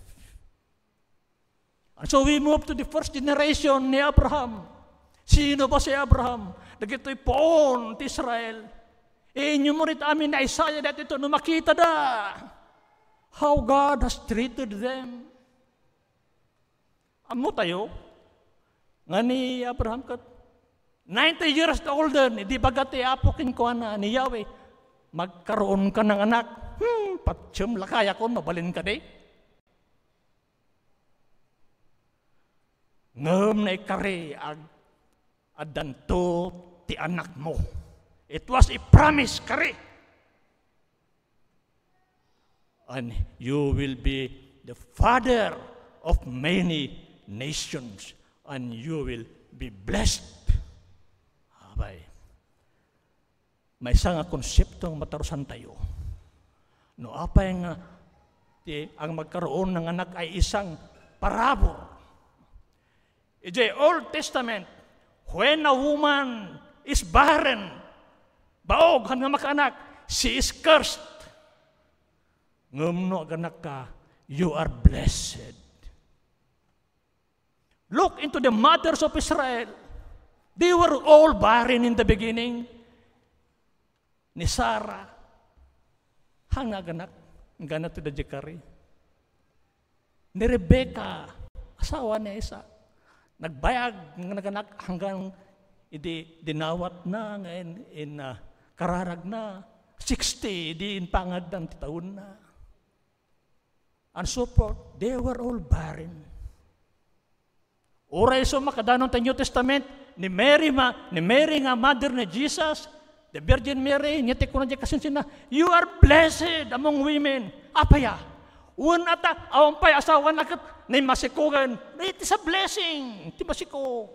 S8: And so we move to the first generation ni Abraham. Sino ba si Abraham? Nagito'y poon ti Israel. Inyo mo rin amin na Isaiah dati ito, makita da how God has treated them. Amo tayo, nga ni Abraham kat, 90 years old din, di bagat apokin ko na ni Yahweh, magkaroon ka ng anak, patsyum lakaya ko, mabalin ka di. Ngam na ikari, adanto ti anak mo. It was a promise, kari. And you will be the father of many nations, and you will be blessed. Abay. May isang konseptong matarusan tayo. No, apay nga, ang magkaroon ng anak ay isang parabor. In the Old Testament, when a woman is barren, baog hanggang makaanak, she is cursed. Ngumno aganak ka, you are blessed. Look into the mothers of Israel. They were all barren in the beginning. Ni Sarah, hangaganak, ganat to the Jekari. Ni Rebecca, asawa ni Isa, nagbayag ng naganak hanggang dinawat na, ngayon kararag na, 60, diin pangad ng taon na. And so forth, they were all barren. Oray so makadanon sa New Testament, ni Mary nga mother ni Jesus, the Virgin Mary, nyete ko na dyan kasin sina, you are blessed among women. Apaya, ata, awang pa'y asawa na kat, na masikugan, it is a blessing, ti masiko.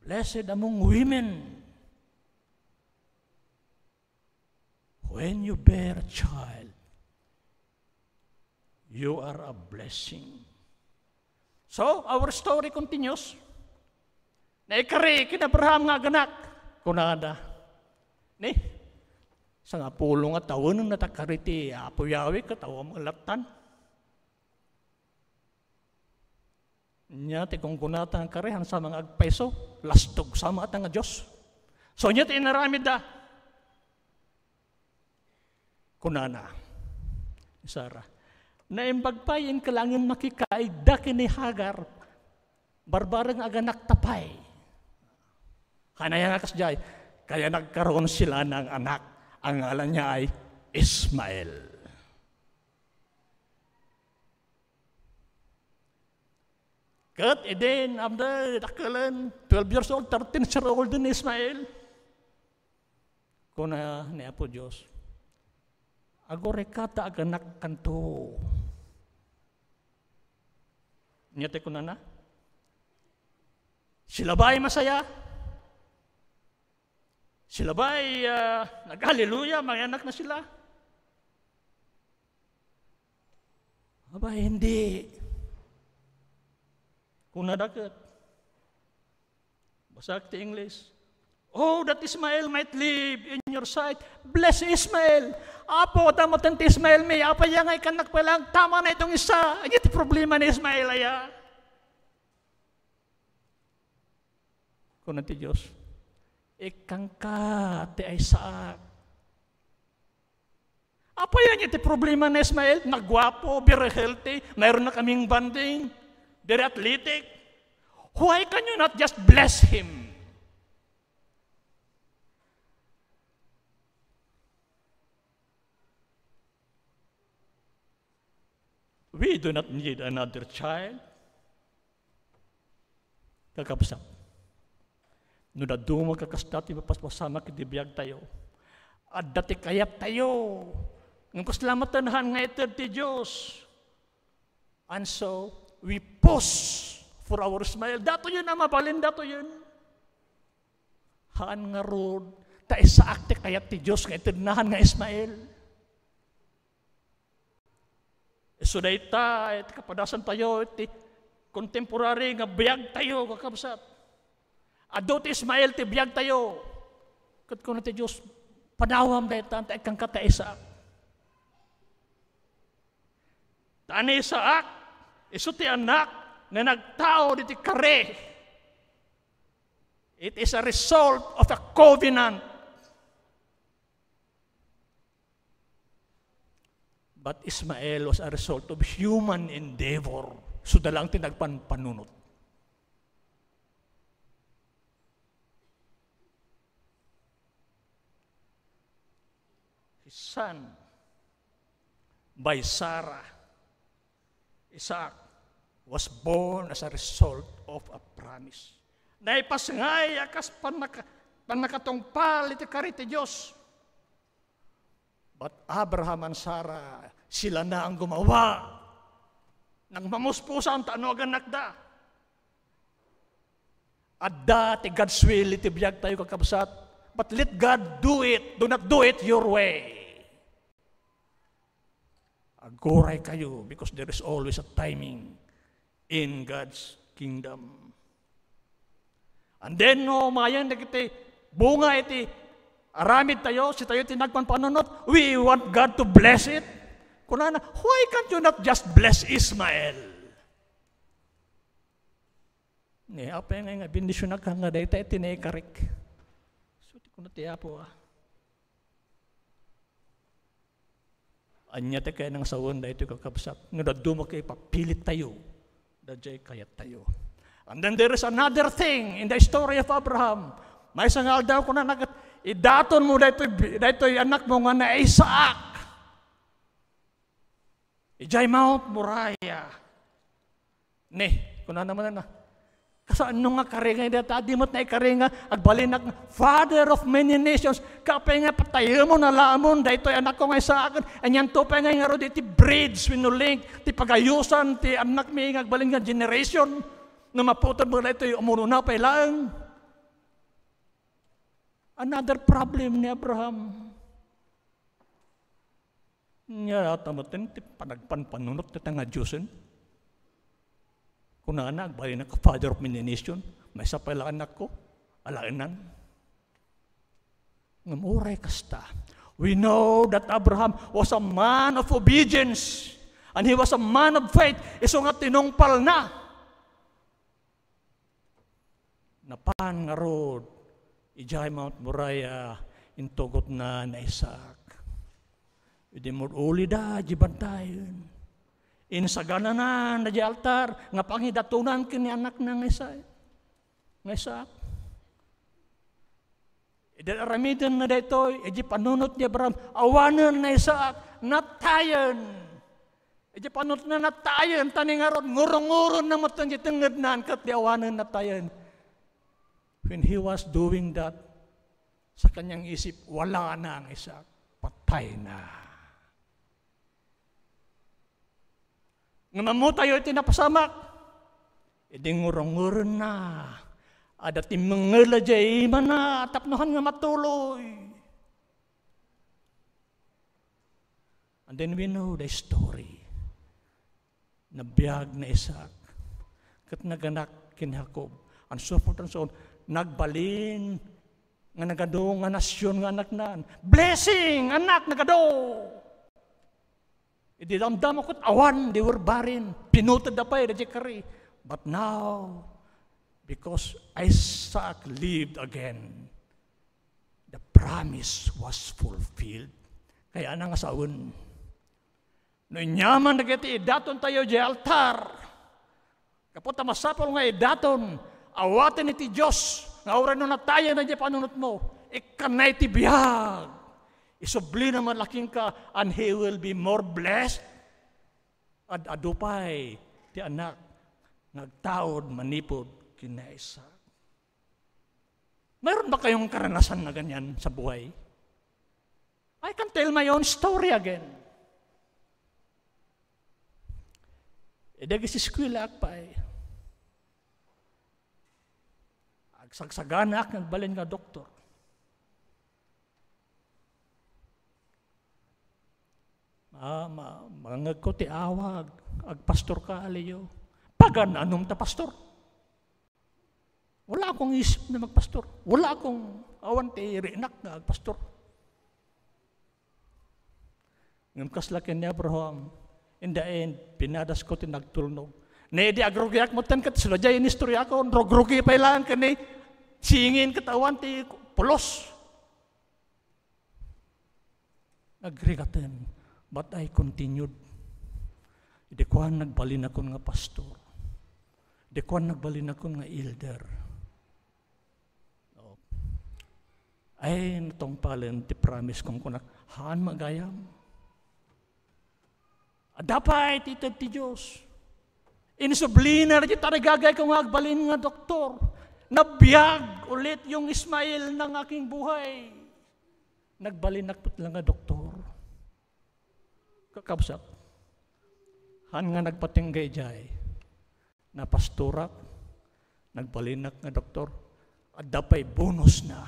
S8: Blessed among women. When you bear a child, you are a blessing. So, our story continues. Naikari, kinabraham nga ganak. Kunada. Ni, sa nga pulong at taon nung natakariti, apo yawi, katawa mga latan. Nya, tikong kunata ng karihan sa mga agpeso, lastog sa mga nga Diyos. So, nya, tinaramid da. Kunana, Sarah, na imbagpayin ka lang yung makikaigda kini Hagar, barbarang aganak tapay. Kanaya nga kasjay, kaya nagkaroon sila ng anak. Ang ngalan niya ay Ismael. Kat edin, amda, dakalan, 12 years old, 13 years old din Ismael. Kuna niya po Diyos, agore kata aganak kanto. Nyate ko na. Sila ba'y masaya? Sila ba'y nag-hallelujah, may anak na sila? Aba, hindi. Kung nadakat, basak ti English, oh, that Ismael might live in your sight. Bless Ismael. Apo, tama tanti Ismael may, apa yang ay kanak pa lang, tama na itong isa. Ay, iti problema ni Ismael aya. Kung nanti Diyos, ikang ka, ti ay saak. Apa yan iti problema ni Ismael? Nagwapo, very healthy, mayroon na kaming banding, very athletic. Why can you not just bless him? We do not need another child. Kakabsap. No na dumo kakastati mapaspasama kidibiyag tayo. At dati kayap tayo. Ng kuslamatan nga ito ti Diyos. And so, we pause for our smile. Dato yun na mabalin, dato yun. Haan nga road, ta isa akte kayap ti Diyos nga itinahan nga Ismael. So dayta, kapadasan tayo, iti contemporary nga biyag tayo, kakabsat. Ado ti Ismael, ti biyag tayo. Kat ko na ti Diyos, panawam dayta, ta ikang kata Isaac. Tani Isaac, iso ti anak, na nagtao diti kare. It is a result of a covenant. But Ismael was a result of human endeavor. So dalang tinagpanunot. His son, by Sarah, Isaac, was born as a result of a promise. Naipasngay akas panakatungpal iti kariti Diyos. But Abraham and Sarah, sila na ang gumawa nang mamuspusa ang tanogan nakda. Adda ti God's will iti biyag tayo kakabsat. But let God do it. Do not do it your way. Agoray kayo because there is always a timing in God's kingdom. And then, no, mayan nagiti bunga iti aramid tayo, si tayo tinagpanpanunot, we want God to bless it. Kunana, why can't you not just bless Ismael? Ni, apa yung nga, bindisyon na ka nga dahi tayo tinikarik. So, di ko na tiya po Anya tayo kaya nang sawan dahi ito kakabsat. Nga daduma kayo, papilit tayo. Dadjay kayat tayo. And then there is another thing in the story of Abraham. May sangal daw ko na nagat, idaton mo daytoy anak mo nga na Isaac. Ijay Mount Moriah. Kuna naman na. Kasaan nung nga karinga, di mo't na ikaringa, agbalinak, Father of many nations, kapay nga patayo mo na lamon, daytoy anak ko nga sa akin, anyan to pa nga nga ro, ti bridge, winulink, ti pagayusan, ti anak mi nga agbalin nga generation, na maputan mo na ito, umuno na pa ilang. Another problem ni Abraham. Nga tamatin, panagpanpanunot na nga Diyosin. Kung na bali na ka, Father of many nation, may isa pa ilang anak ko, alainan. Ngamuray kasta. We know that Abraham was a man of obedience, and he was a man of faith. Iso nga tinungpal na. Napan nga road, ijay Mount Moriah, intugot na Isaac. Hindi mo uli da, jibantayon. Insagana na di altar, nga pangidatunan kini anak ng Isaac. Ida aramidan na dito, iji panunot ni Abraham, awanan na Isaac, natayan. Iji panunot na natayan, taning aron, ngurong-nguron na matang jitengad na, kat di awanan natayan. When he was doing that, sa kanyang isip, wala na ang Isaac, patay na. Nga mamutayo iti napasamak, iti ngurong-nguron na, adati mangala jay iman na, tapnohan nga matuloy. And then we know the story, nabiyag na Isaac, kat naganak kin Jacob, and so forth and so on, nagbalin, nga nagado, nga nasyon, nga anak naan, blessing, anak, nagado. Idi damdam akot awan, they were barren, pinutad na pa kari. But now, because Isaac lived again, the promise was fulfilled. Kaya na nga saun. No inyaman nagiti idaton tayo di altar. Kapot masapol nga idaton, awaten iti Diyos, nga oran no nataya na di panunot mo, ikanay ti biyag. Isubli na malaking ka, and he will be more blessed. At adupay, ti anak, nagtaod, manipod, kina Isaac. Mayroon ba kayong karanasan na ganyan sa buhay? I can tell my own story again. Edagis iskwila akpay. Agsagsaganak, nagbalin nga doktor. Mangag ko ti awag, agpastor ka aliyo. Pagan anong ta pastor? Wala akong isip na magpastor. Wala akong awan ti rinak na agpastor. Ngam kaslakin ni Abraham, in the end, pinadas ko ti nagtulnog. Di agrugyak mo tan kat sila jay inistorya ko, rogrugi pa ilang kani, singin katawan ti pulos. Agrigatan. But I continued. Di ko nagbalin ako nga pastor. Di ko nagbalin ako nga elder. Ay, natong palen, ti promise kong kunak, haan magayam. Dapat ito ti Diyos. Inisublina na kita nagagay ko nga agbalin nga doktor. Nabiyag ulit yung Ismail ng aking buhay. Nagbalin ako lang nga doktor. Kakabsat, han nga nagpatinggay jay, na pastorak, nagbalinak nga doktor, at dapay bonus na,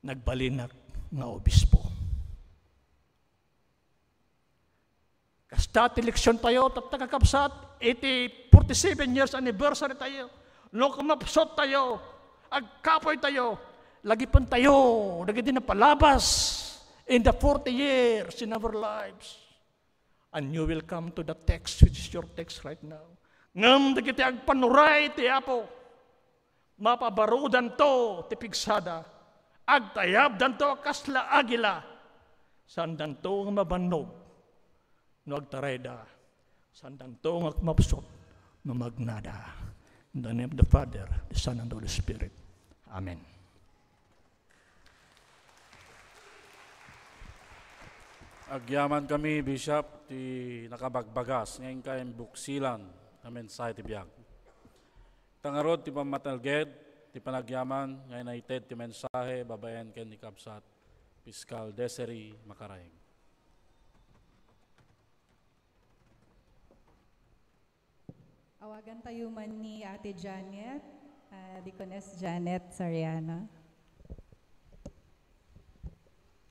S8: nagbalinak nga obispo. Kasta eleksyon tayo, tapos kakabsat, 47 years anniversary tayo, no kumapsot tayo, agkapoy tayo, lagi pan tayo, lagi din na palabas, in the 40 years in our lives. And you will come to the text, which is your text right now. Ngam dagiti agpanuray ti Apo. Mapabarudan to ti pigsada. Agtayab to kasla agila. Sandan to mabanog. No agtarayda. Sandan to mapsot. No magnada. In the name of the Father, the Son, and the Holy Spirit. Amen.
S1: Agyaman kami, Bishop, ti nakabagbagas, ngayon kayong buksilan na mensahe ti biyag. Tangarod ti pamatalged, ti panagyaman, ngayon na ited ti mensahe, babayan ken ni Kabsat, Piskal Desiree Makarayeng.
S9: Awagan tayo man ni Ate Janet, Deaconess Janet Soriano.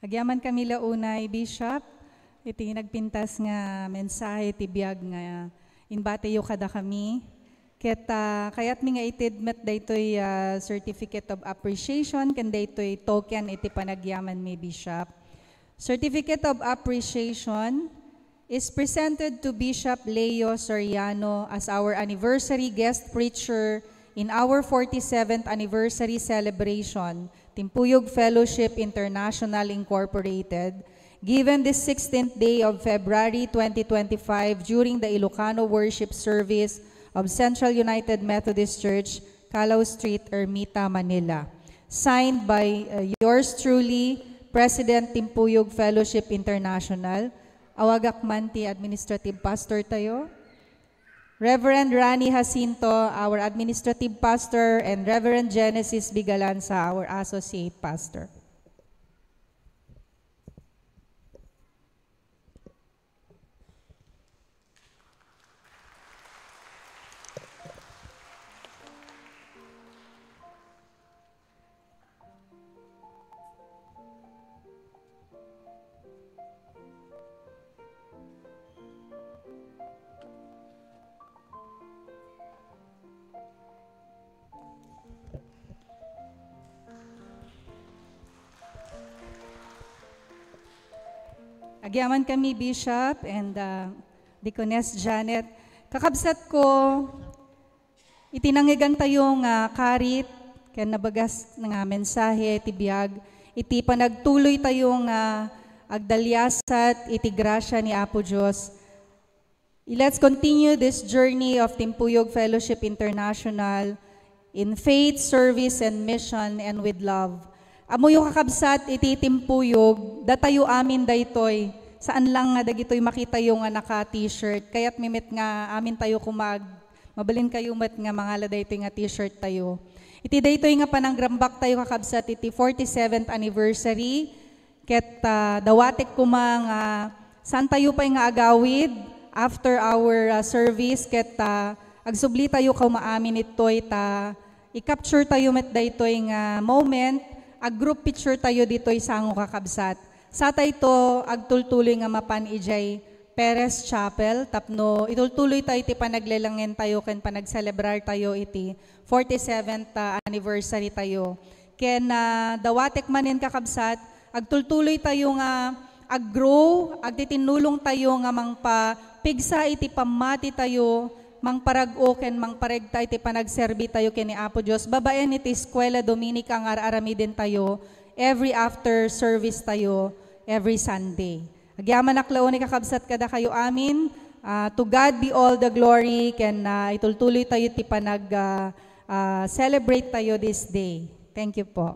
S9: Agyaman kami launay, Bishop, iti nagpintas nga mensahe ti biag nga inbatayo kada kami. Ket kayat mi nga itidmet daytoy certificate of appreciation ken daytoy token iti panagyaman mi, Bishop. Certificate of appreciation is presented to Bishop Leo Soriano as our anniversary guest preacher in our 47th anniversary celebration, Timpuyog Fellowship International Incorporated, given this 16th day of February 2025 during the Ilocano worship service of Central United Methodist Church, Calao Street, Ermita, Manila. Signed by yours truly, President Timpuyog Fellowship International, awagak man ti Administrative Pastor tayo, Reverend Rani Jacinto, our Administrative Pastor, and Reverend Genesis Bigalansa, our Associate Pastor. Agyaman kami, Bishop and Deaconess Janet. Kakabsat ko, itinangigan tayong karit, kaya nabagas nga mensahe, iti biyag, iti panagtuloy tayong agdalyasat, iti grasya ni Apo Diyos. Let's continue this journey of Timpuyog Fellowship International in faith, service, and mission, and with love. Amuyo kakabsat iti Timpuyog, datayo amin daytoy, saan lang nga dagitoy makita yung naka-t-shirt, kaya't mimit nga amin tayo mabalin kayo mat nga mga ladaytoy nga t-shirt tayo. Iti daytoy nga pananggrambak tayo kakabsat iti 47th anniversary, ket dawatek kumang saan tayo pa'y nga agawid after our service, ket agsubli tayo kumaamin ito'y i-capture tayo met daytoy nga moment, ag-group picture tayo dito'y sango kakabsat. Sa tayo agtultuloy nga mapan ijay Perez Chapel, tapno itultuloy tayo iti panaglelangen tayo ken panagcelebrar tayo iti 47th anniversary tayo. Ken dawatek manin kakabsat, agtultuloy tayo nga ag-grow, agtitinulong tayo nga mangpapigsa iti pamati tayo, mangparag-o ken mangparegta iti panagserbi tayo ken ni Apo Dios. Babaen iti Eskwela Dominica nga aramiden tayo, every after service tayo, every Sunday. Agyaman aklaw ni kakabsat kada kayo amin. To God be all the glory, ken itultuloy tayo iti panag celebrate tayo this day. Thank you po.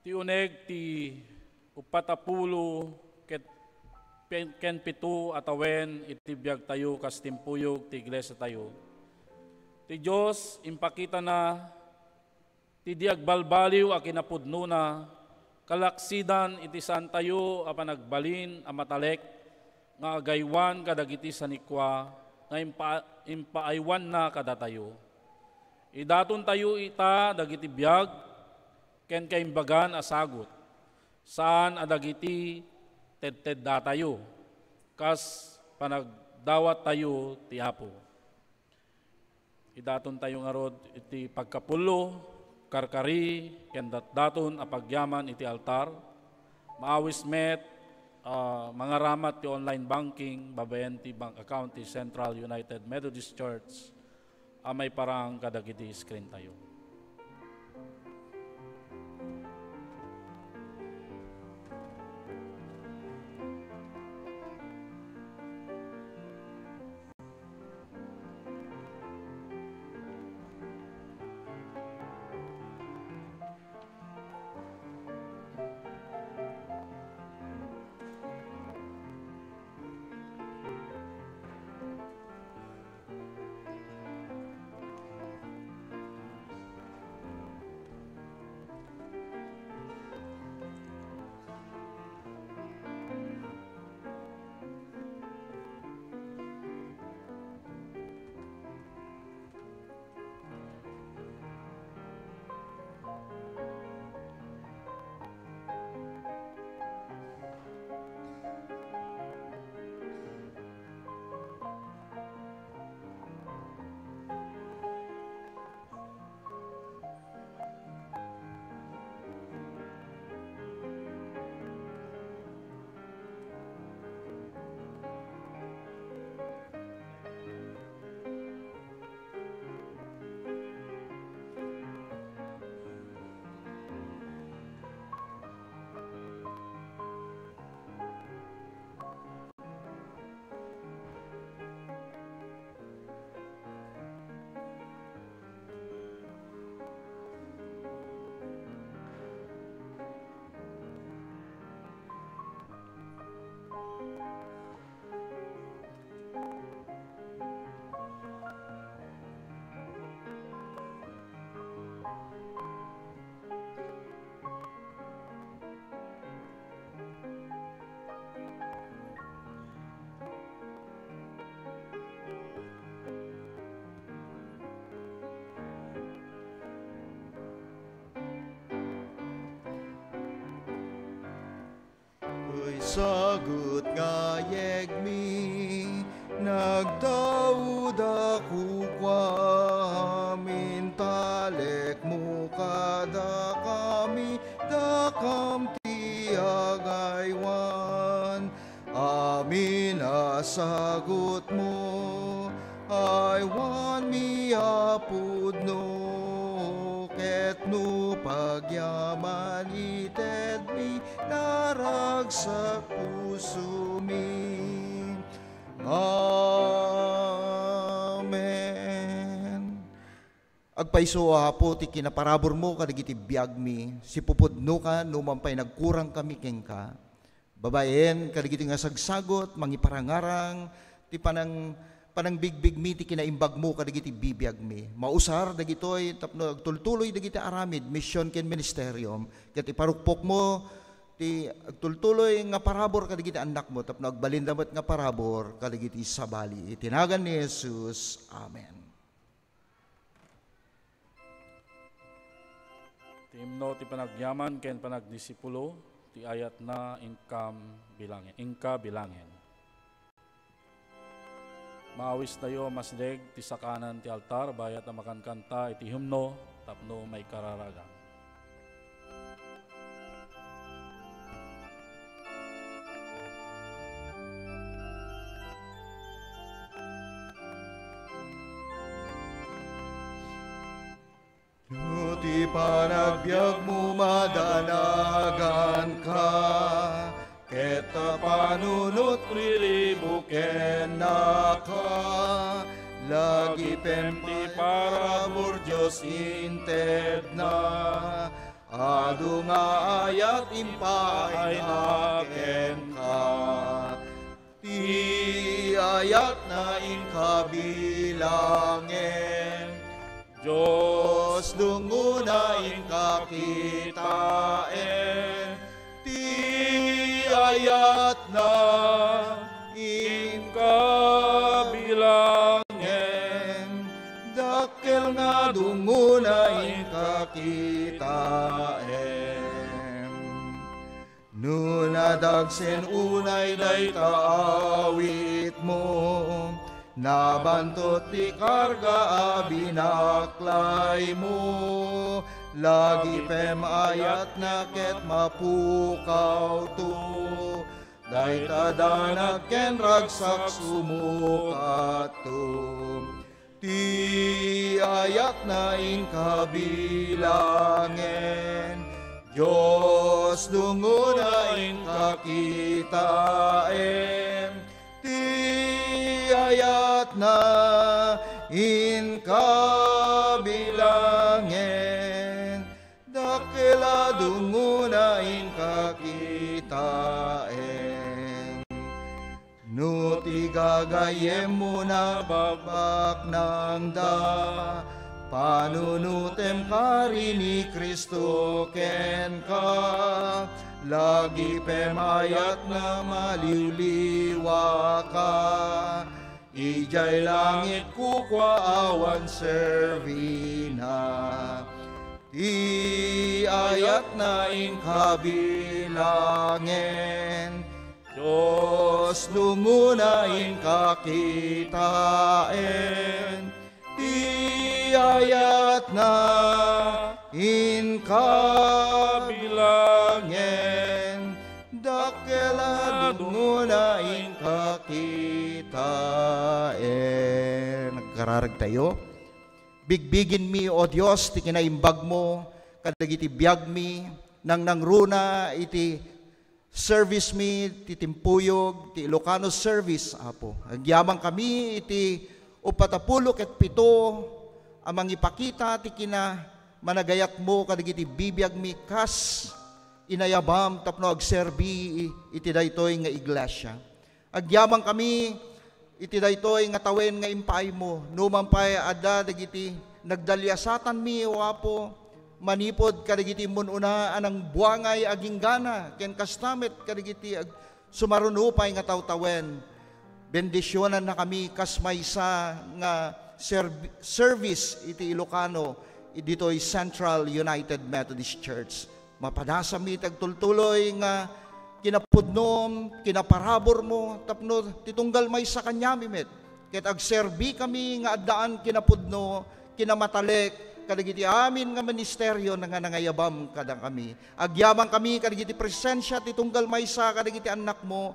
S1: Ti uneg ti upatapulo ken pitu atawen iti biag tayo kas Timpuyog ti iglesia tayo. Ti Dios impakita na ti diag balbaliw a kinapudno na kalaksidan iti saan tayo a panagbalin a matalek nga agaywan kadagiti sanikwa nga impaaywan na kada tayo. Idaton tayo ita dagiti biag ken kaimbagan asagot, saan adagiti ted tayo, kas panagdawat tayo ti Apo. Idaton tayo nga rod iti pagkapulo, karkari, ken daton apagyaman iti altar, maawis met, mga ramat ti online banking, babayan ti bank account ti Central United Methodist Church, may parang kadagiti screen tayo.
S2: sagot nga yegmi, nagdaud ako kwamin, talek mo kada kami, dakam tiagaywan. Amin sagot mo, aywan mi apud no, ket no pagyaman ited mi, naragsak puso mi. Amen. Agpaiso hapo ti kinaparabor mo kadagiti biag mi, si pupudno ka numampay nagkurang kami kengka. Babaen kadagiti nga sagsagot mangiparangarang ti panangbigbig mi ti kinaimbag mo kadagiti bibiyag mi. Mausar dagitoy tapno agtultuloy dagiti aramid mission ken ministerium ket iparukpok mo ti agtultuloy nga parabor kadagiti anak mo tapno agbalindamet nga parabor kadagiti sabali. Itinagan ni Jesus. Amen.
S1: Ti himno ti panagyaman ken panagdisipulo ti ayat na inka bilangin. Maawis tayo masdeg ti sakanan ti altar bayat na makankanta iti himno tapno may kararagan.
S2: Ti panagbiag mo madanagan ka, ket panunot riribuken na ka, lagi pemti parabor Diyos inted na, adu nga ayat impaay naken ka, ti ayat na inkabilangin, Diyos dungunain kakitaen, ti ayat na inkabilangin, dakkel nga dungunain kakitaen. Nunadagsen unay day kaawit mo, nabantot ti karga abinaklay mo, lagi pem ayat na ket mapukaw to, day tadanag ken ragsak sumukat to, ti ayat na inkabilangin, Diyos dungunain kakitaen, ti ayat na inkabilangin, dakila dungunain kakitaen. No ti gagayem mo na babak ng da, panunutem kari ni Kristo ken ka, lagi pemayat na maliwliwa ka, ijay langit kukwa awan servina, ti ayat na inkabilangin, Diyos lumunain kakitaen, ti ayat na inkabilangin, dakela dungunain kakitaen. Nagkararag tayo. Bigbigin mi, O Diyos, ti kinaimbag mo, kadagiti biag mi, nang nangruna iti service mi, ti timpuyog, ti Ilocano service, Apo. Agyamang kami iti 47 amang ipakita ti kina managayat mo kadagiti bibiyag mi kas inayabam tapno agserbi iti daytoy nga iglesia. Agyamang kami iti daytoy nga tawen nga impay mo, numampay adda dagiti nagdalyasatan mi, O Apo, manipod kadagiti mununa anang buangay aging gana ken kastamet kadagiti sumarunupay nga tawtawen. Bendisyonan na kami kas maysa nga service iti Ilocano dito'y Central United Methodist Church. Mapadasa mi tagtultuloy nga kinapudnom, kinaparabor mo, tapno titunggal may sa kanya mimet. Ket agserbi kami nga addaan kinapudno, kinamatalik, kadagiti amin nga ministeryo nga nangayabam kadang kami. Agyamang kami kadagiti presensya titunggal may sa kadagiti anak mo,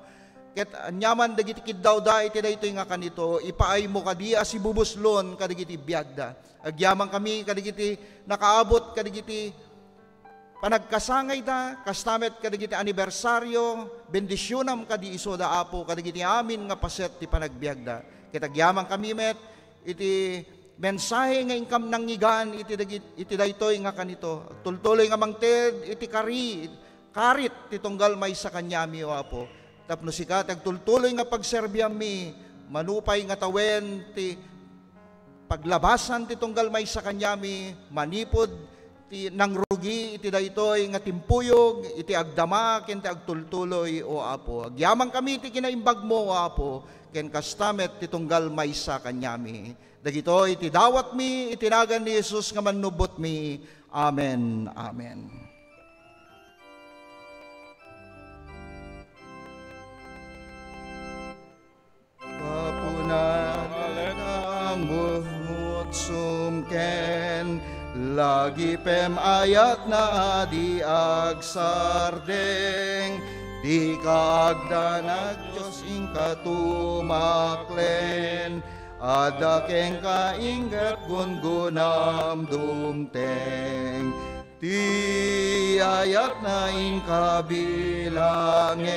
S2: ket anyaman dagiti kiddawda iti daytoy nga kanito, ipaay mo kadi as ibubuslon kadagiti biagda. Agyamang kami kadagiti nakaabot kadagiti panagkasangay da, kastamet kadagiti anibersaryo, bendisyonam kadi iso da apo kadagiti amin nga paset ti panagbiagda. Ket agyamang kami met iti mensahe nga ingkam nangigan iti daytoy nga kanito. Tultuloy nga mangted iti karit titunggal may sa kanya mi o apo. Tapno sikat agtultuloy nga pagserbyam mi, manupay nga tawen ti paglabasan ti tunggal may sa kanya mi, manipod ti nang rugi iti daytoy nga timpuyog, iti agdama ken ti agtultuloy o apo. Agyamang kami ti kinaimbag mo o apo, ken kastamet ti tunggal may sa kanya mi. Dagitoy iti dawat mi, itinagan ni Jesus nga manubot mi. Amen. Amen. Ang buhut sumken, lagi pem ayat na di agsardeng, di kaagdanag Diyos ingka tumaklen, ada keng kaingat gungunam dumteng, di ayat na ingka bilangin,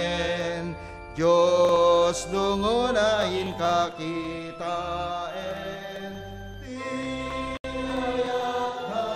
S2: Diyos dungunahin kakitain, di ayat na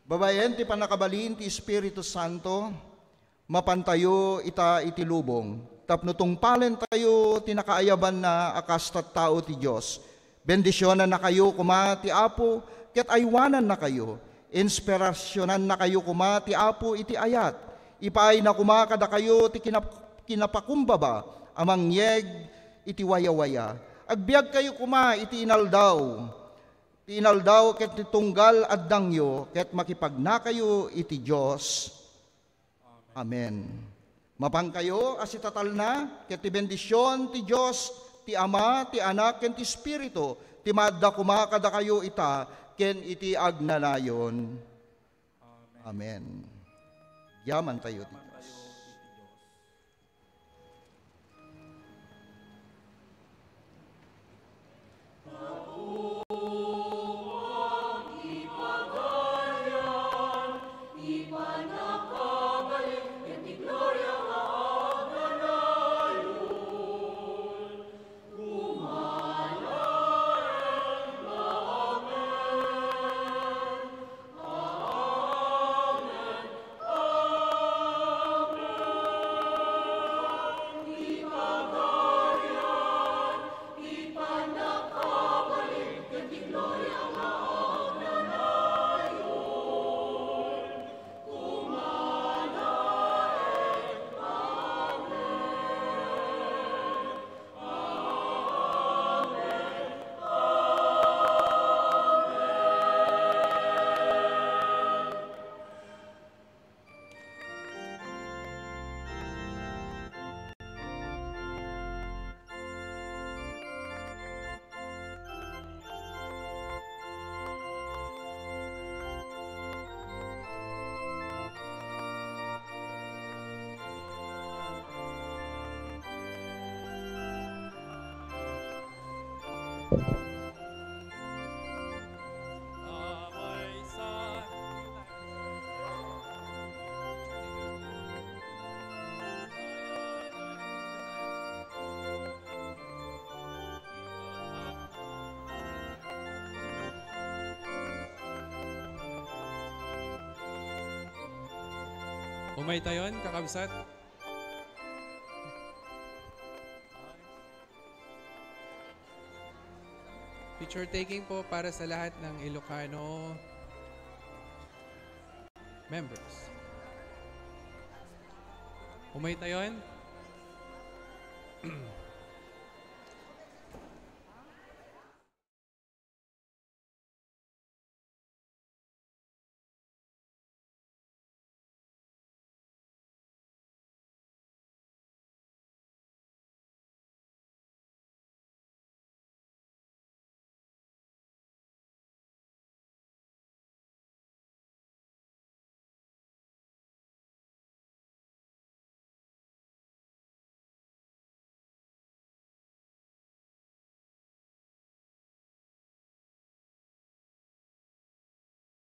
S2: babayen ti panakabalin ti Espiritu Santo, mapantayo ita itilubong. Tapno tungpalen tayo tinakaayaban na akastat tao ti Diyos. Bendisyonan na kayo kuma ti Apo, ket aywanan na kayo. Inspirasyonan na kayo kuma ti Apo iti ayat. Ipaay na kuma kada kayo ti kinapakumbaba, amang yeg iti waya-waya. Agbiag kayo kuma iti inaldaw. Tinaldaw ket titunggal addangyo ket makipagna kayo iti Dios. Amen. Mapang kayo as itatal na ket ti bendisyon ti Dios, ti Ama, ti Anak ken ti Espiritu, ti madda kuma kada kayo ita ken iti agnanayon. Amen. Yaman tayo ti Dios.
S10: Umaytayon, kakabsat. Picture taking po para sa lahat ng Ilocano members. Umaytayon.